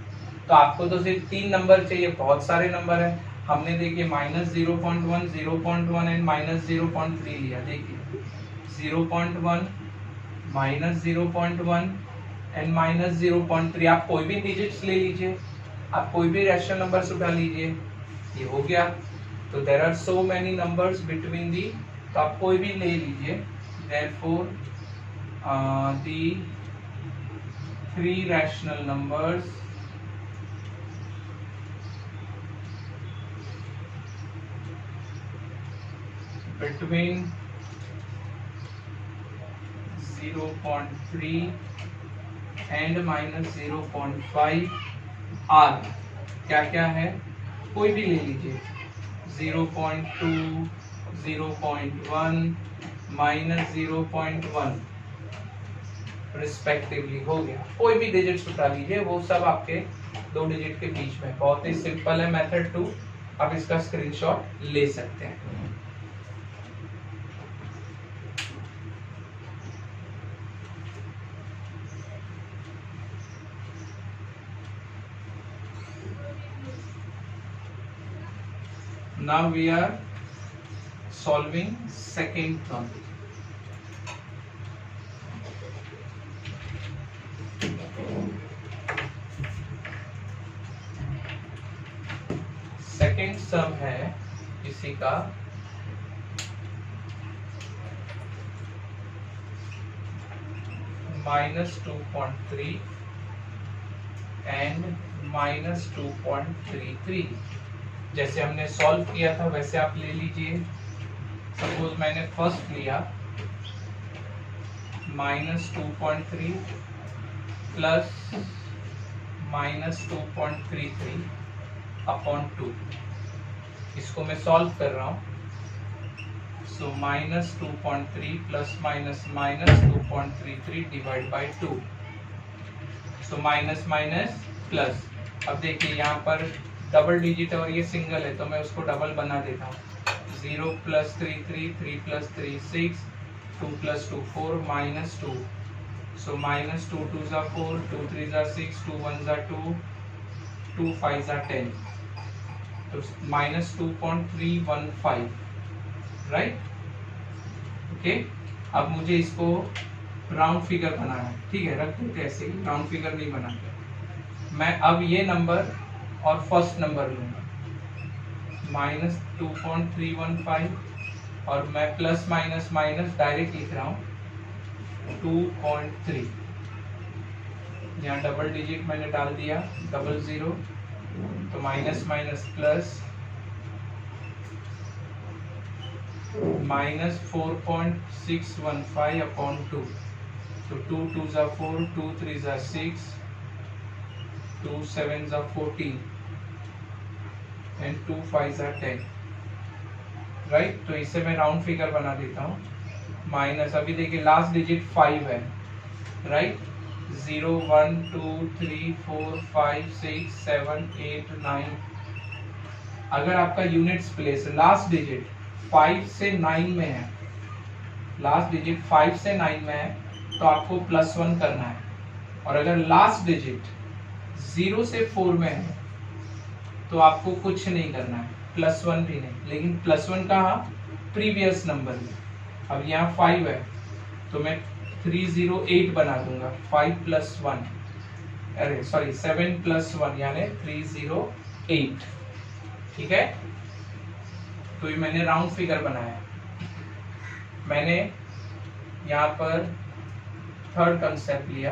तो आपको तो सिर्फ 3 नंबर चाहिए, बहुत सारे नंबर है। हमने देखिए -0.1 0.1 एंड -0.3 लिया। देखिए 0.1 -0.1 एंड -0.3, आप कोई भी डिजिट्स ले लीजिए, आप कोई भी रैशनल नंबर्स उठा लीजिए, ये हो गया। तो there are so many numbers between the, तो आप कोई भी ले लीजिए। Therefore the 3 rational numbers between 0.3 and -0.5 are क्या क्या है, कोई भी ले लीजिए। 0.2 0.1 -0.1 रिस्पेक्टिवली हो गया। कोई भी डिजिट्स उठा लीजिए, वो सब आपके 2 डिजिट के बीच में। बहुत ही सिंपल है मेथड 2, आप इसका स्क्रीनशॉट ले सकते हैं। Now we are solving second term. Second sum है इसी का -2.3 एंड -2.33। जैसे हमने सॉल्व किया था वैसे आप ले लीजिए। सपोज मैंने फर्स्ट लिया -2.3 प्लस -2.33 अपॉन 2, इसको मैं सॉल्व कर रहा हूँ। सो -2.3 plus -2.33 divide by 2, so minus minus plus. अब देखिए यहाँ पर डबल डिजिट और ये सिंगल है, तो मैं उसको डबल बना देता हूँ। 0 + 3 3 3 + 3 6 2 + 2 4 -2, सो -2 2 * 4 2 3 * 6 2 1 * 2 2 5 * 10, तो -2.315, राइट। ओके, अब मुझे इसको राउंड फिगर बनाना है, ठीक है, रख देते ऐसे ही, राउंड फिगर नहीं बनाते। मैं अब ये नंबर और फर्स्ट नंबर लूंगा -2.315, और मैं प्लस माइनस माइनस डायरेक्ट लिख रहा हूँ 2.3, यहाँ डबल डिजिट मैंने डाल दिया 00, तो माइनस माइनस प्लस -4.615 अपॉन 2, तो 2 2 * 4 2 3 * 6 2 7 * 14 एंड 2 5 * 10, राइट। तो इसे मैं राउंड फिगर बना देता हूँ। माइनस, अभी देखिए लास्ट डिजिट 5 है, राइट। 0 1 2 3 4 5 6 7 8 9, अगर आपका यूनिट्स प्लेस लास्ट डिजिट 5 से 9 में है, लास्ट डिजिट 5 से 9 में है, तो आपको +1 करना है। और अगर लास्ट डिजिट 0 से 4 में है तो आपको कुछ नहीं करना है, +1 भी नहीं। लेकिन +1 कहाँ, प्रीवियस नंबर में। अब यहाँ 5 है तो मैं 308 बना दूंगा, 5 + 1 अरे सॉरी 7 + 1 यानी 308, ठीक है। तो ये मैंने राउंड फिगर बनाया, मैंने यहाँ पर थर्ड कंसेप्ट लिया।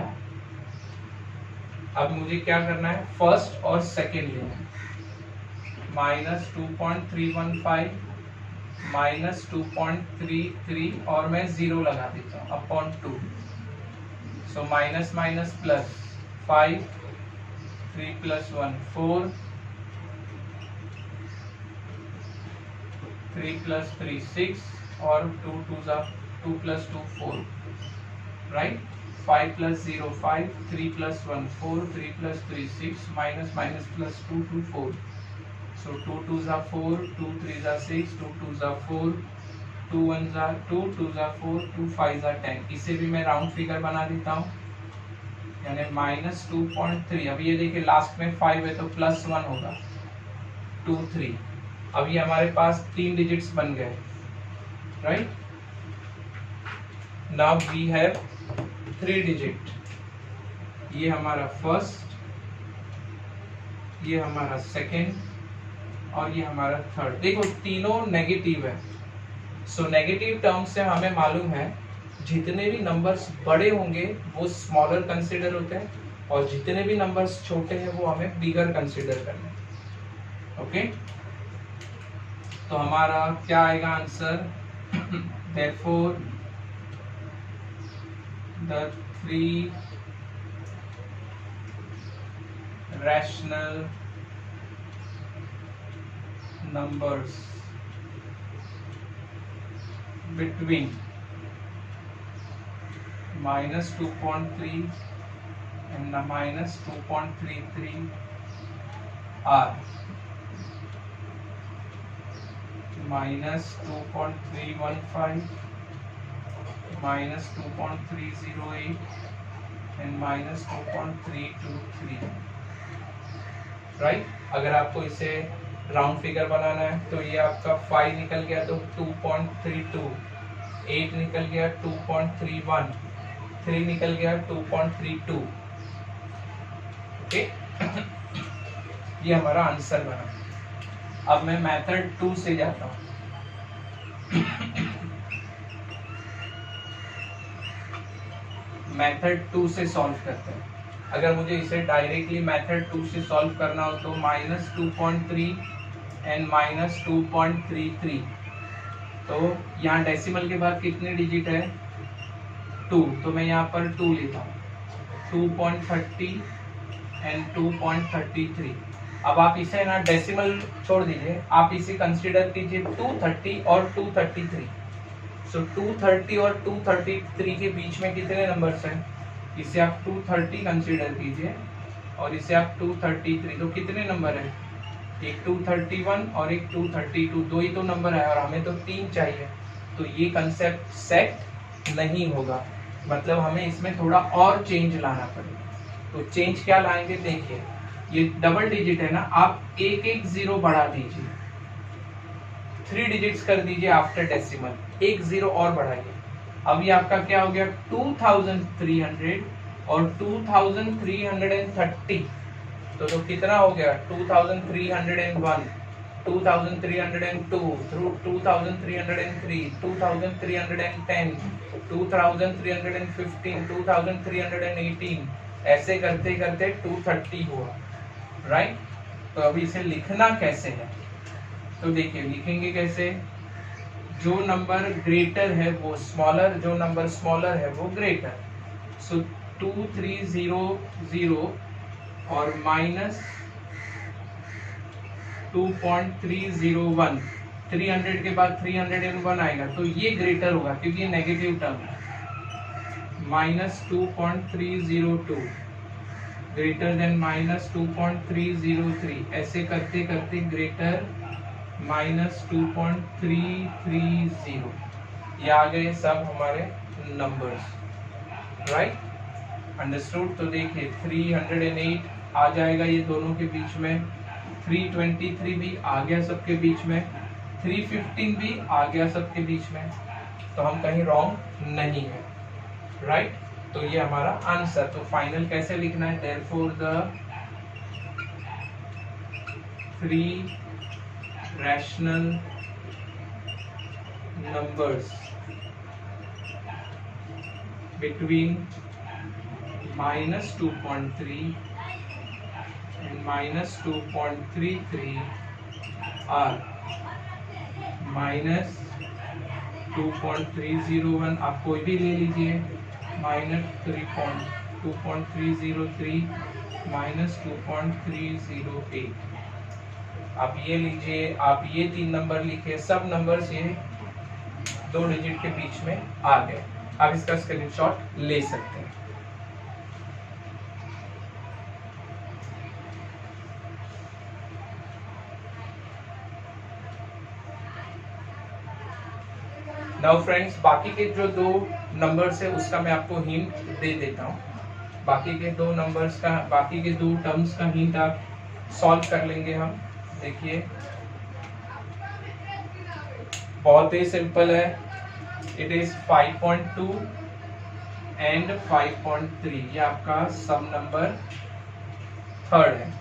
अब मुझे क्या करना है, फर्स्ट और सेकेंड लेना है। -2.315 -2.33 और मैं 0 लगा देता हूँ upon 2, so minus minus plus 5, 3 + 1 4, 3 + 3 6 और 2 + 2 4, right. 5 + 0 5, 3 + 1 4, 3 + 3 6, minus minus plus 2 2 4, so 2 2 = 4, 2 3 = 6, 2 2 = 4, 2 1 = 2, 2 = 4, 2 5 = 10। इसे भी मैं राउंड फिगर बना देता हूँ, यानी -2.3। अब ये देखिए लास्ट में 5 है तो +1 होगा, 2 3। अब ये हमारे पास 3 डिजिट्स बन गए, right. Now we have 3 digit, ये हमारा फर्स्ट, ये हमारा सेकेंड और ये हमारा थर्ड। देखो तीनों नेगेटिव है, सो नेगेटिव टर्म्स से हमें मालूम है जितने भी नंबर्स बड़े होंगे वो स्मॉलर कंसिडर होते हैं और जितने भी नंबर्स छोटे हैं वो हमें बिगर कंसिडर करना है, ओके। तो हमारा क्या आएगा answer, therefore the 3 rational numbers between -2.3 and -2.33 are -2.315, -2.308 and -2.323, right. अगर आपको इसे राउंड फिगर बनाना है तो ये आपका 5 निकल गया तो 2.32, 8 निकल गया 2.31, 3 निकल गया 2.32, ओके। ये हमारा आंसर बना। अब मैं मेथड 2 से जाता हूँ। मेथड 2 से सॉल्व करते हैं। अगर मुझे इसे डायरेक्टली मेथड 2 से सॉल्व करना हो तो -2.3 एंड -2.33, तो यहाँ डेसिमल के बाद कितने डिजिट है, 2, तो मैं यहाँ पर 2 लेता हूँ, 2.30 एंड 2.33। अब आप इसे ना डेसिमल छोड़ दीजिए, आप इसे कंसीडर कीजिए 230 और 233, सो 230 और 233 के बीच में कितने नंबर्स हैं, इसे आप 230 कंसीडर कीजिए और इसे आप 233, तो कितने नंबर है, एक 231 और एक 232, दो ही तो नंबर है और हमें तो 3 चाहिए, तो ये कंसेप्ट सेट नहीं होगा, मतलब हमें इसमें थोड़ा और चेंज लाना पड़ेगा। तो चेंज क्या लाएंगे, देखिए ये डबल डिजिट है ना, आप एक एक 0 बढ़ा दीजिए, 3 डिजिट्स कर दीजिए आफ्टर डेसिमल, एक 0 और बढ़ाइए। अब ये आपका क्या हो गया, 2300 और 2330, तो कितना हो गया, 2301, 2302, 2303, 2310, 2315, 2318, ऐसे करते करते 230 हुआ, राइट। तो अभी इसे लिखना कैसे है, तो देखिए लिखेंगे कैसे, जो नंबर ग्रेटर है वो स्मॉलर, जो नंबर स्मॉलर है वो ग्रेटर, सो 2300 और -2.301, 300 के बाद 301 आएगा तो ये ग्रेटर होगा क्योंकि ये नेगेटिव टर्म है, -2.302 ग्रेटर देन -2.303, ऐसे करते करते ग्रेटर -2.330, ये आ गए सब हमारे नंबर्स, राइट, अंडरस्टूड। तो देखिए 308 आ जाएगा ये दोनों के बीच में, 323 भी आ गया सबके बीच में, 315 भी आ गया सबके बीच में, तो हम कहीं रॉन्ग नहीं है, राइट। तो ये हमारा आंसर। तो फाइनल कैसे लिखना है, therefore the 3 rational numbers between -2.3 and -2.33 are -2.301, आप कोई भी ले लीजिए, -2.303, -2.308, आप ये लीजिए, आप ये 3 नंबर लिखे, सब नंबर्स ये 2 डिजिट के बीच में आ गए। आप इसका स्क्रीनशॉट ले सकते हैं। नाउ फ्रेंड्स, बाकी के जो 2 नंबर्स है उसका मैं आपको हिंट दे देता हूँ। बाकी के 2 नंबर्स का, बाकी के 2 टर्म्स का हिंट आप सॉल्व कर लेंगे हम। देखिए बहुत ही सिंपल है, इट इज 5.2 एंड 5.3, ये आपका सम नंबर 3 है,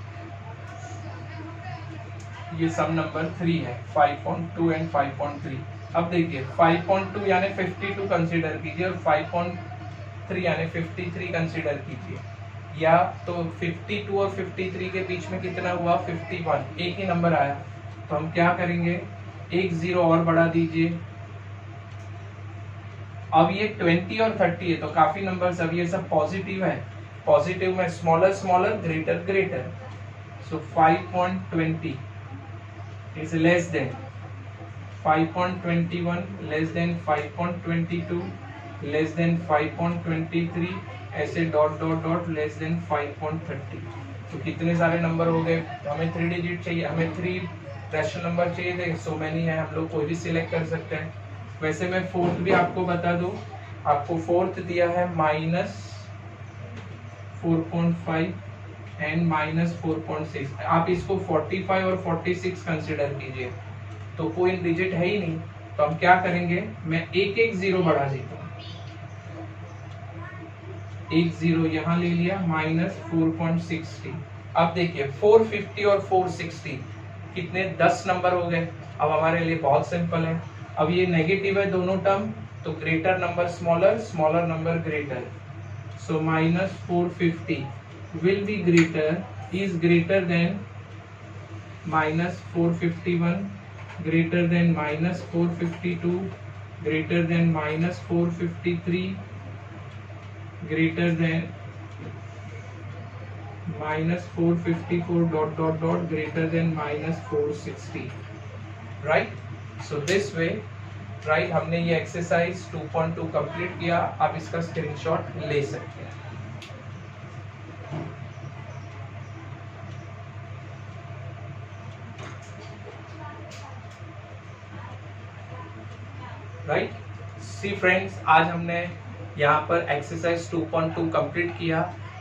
ये सम नंबर 3 है, 5.2 एंड 5.3। अब देखिए 5.2 यानी 52 कंसीडर कीजिए और 5.3 यानी 53 कंसीडर कीजिए, या तो 52 और 53 के बीच में कितना हुआ, 51, एक ही नंबर आया। तो हम क्या करेंगे, एक 0 और बढ़ा दीजिए। अब ये 20 और 30 है तो काफी नंबर्स, अब ये सब पॉजिटिव है, पॉजिटिव में smaller smaller greater greater, so 5.20 is less than 5.21, less than 5.22, less than 5.23, ऐसे dot dot dot less than 5.30। तो कितने सारे नंबर हो गए, हमें 3 डिजिट चाहिए, हमें 3 रैशनल नंबर चाहिए थे, सो मैनी है, हम लोग कोई भी सिलेक्ट कर सकते हैं। वैसे मैं फोर्थ भी आपको बता दूं, आपको फोर्थ दिया है -4.5 एंड -4.6, आप इसको 45 और 46 कंसिडर कीजिए, तो कोई डिजिट है ही नहीं। तो हम क्या करेंगे, मैं एक एक 0 बढ़ा देता हूँ, एक 0 यहाँ ले लिया, -4.60। अब देखिए 450 और 460 कितने, 10 नंबर हो गए। अब हमारे लिए बहुत सिंपल है, अब ये नेगेटिव है दोनों टर्म, तो greater number smaller, smaller number greater, so -450 will be greater, is greater than -451, greater than -452, greater than -453, greater than -454 dot dot dot, greater than -460, right? So this way, right, हमने ये exercise 2.2 complete किया, आप इसका screenshot ले सकते हैं। Right, सी friends, आज हमने यहाँ पर एक्सरसाइज 2.2 कंप्लीट किया।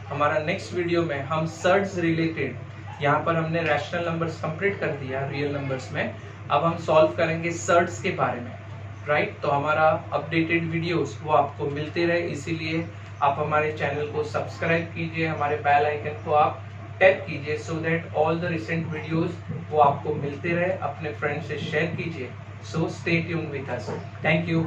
हमारा नेक्स्ट वीडियो में हम सर्ट्स रिलेटेड, यहाँ पर हमने रैशनल नंबर्स कंप्लीट कर दिया रियल नंबर्स में, अब हम सॉल्व करेंगे सर्ट्स के बारे में। राइट, तो हमारा अपडेटेड वीडियोस वो आपको मिलते रहे, इसीलिए आप हमारे चैनल को सब्सक्राइब कीजिए, हमारे बेल आइकन को आप टैप कीजिए, so that all the recent videos वो आपको मिलते रहे। अपने फ्रेंड से शेयर कीजिए। So stay tuned with us. Thank you.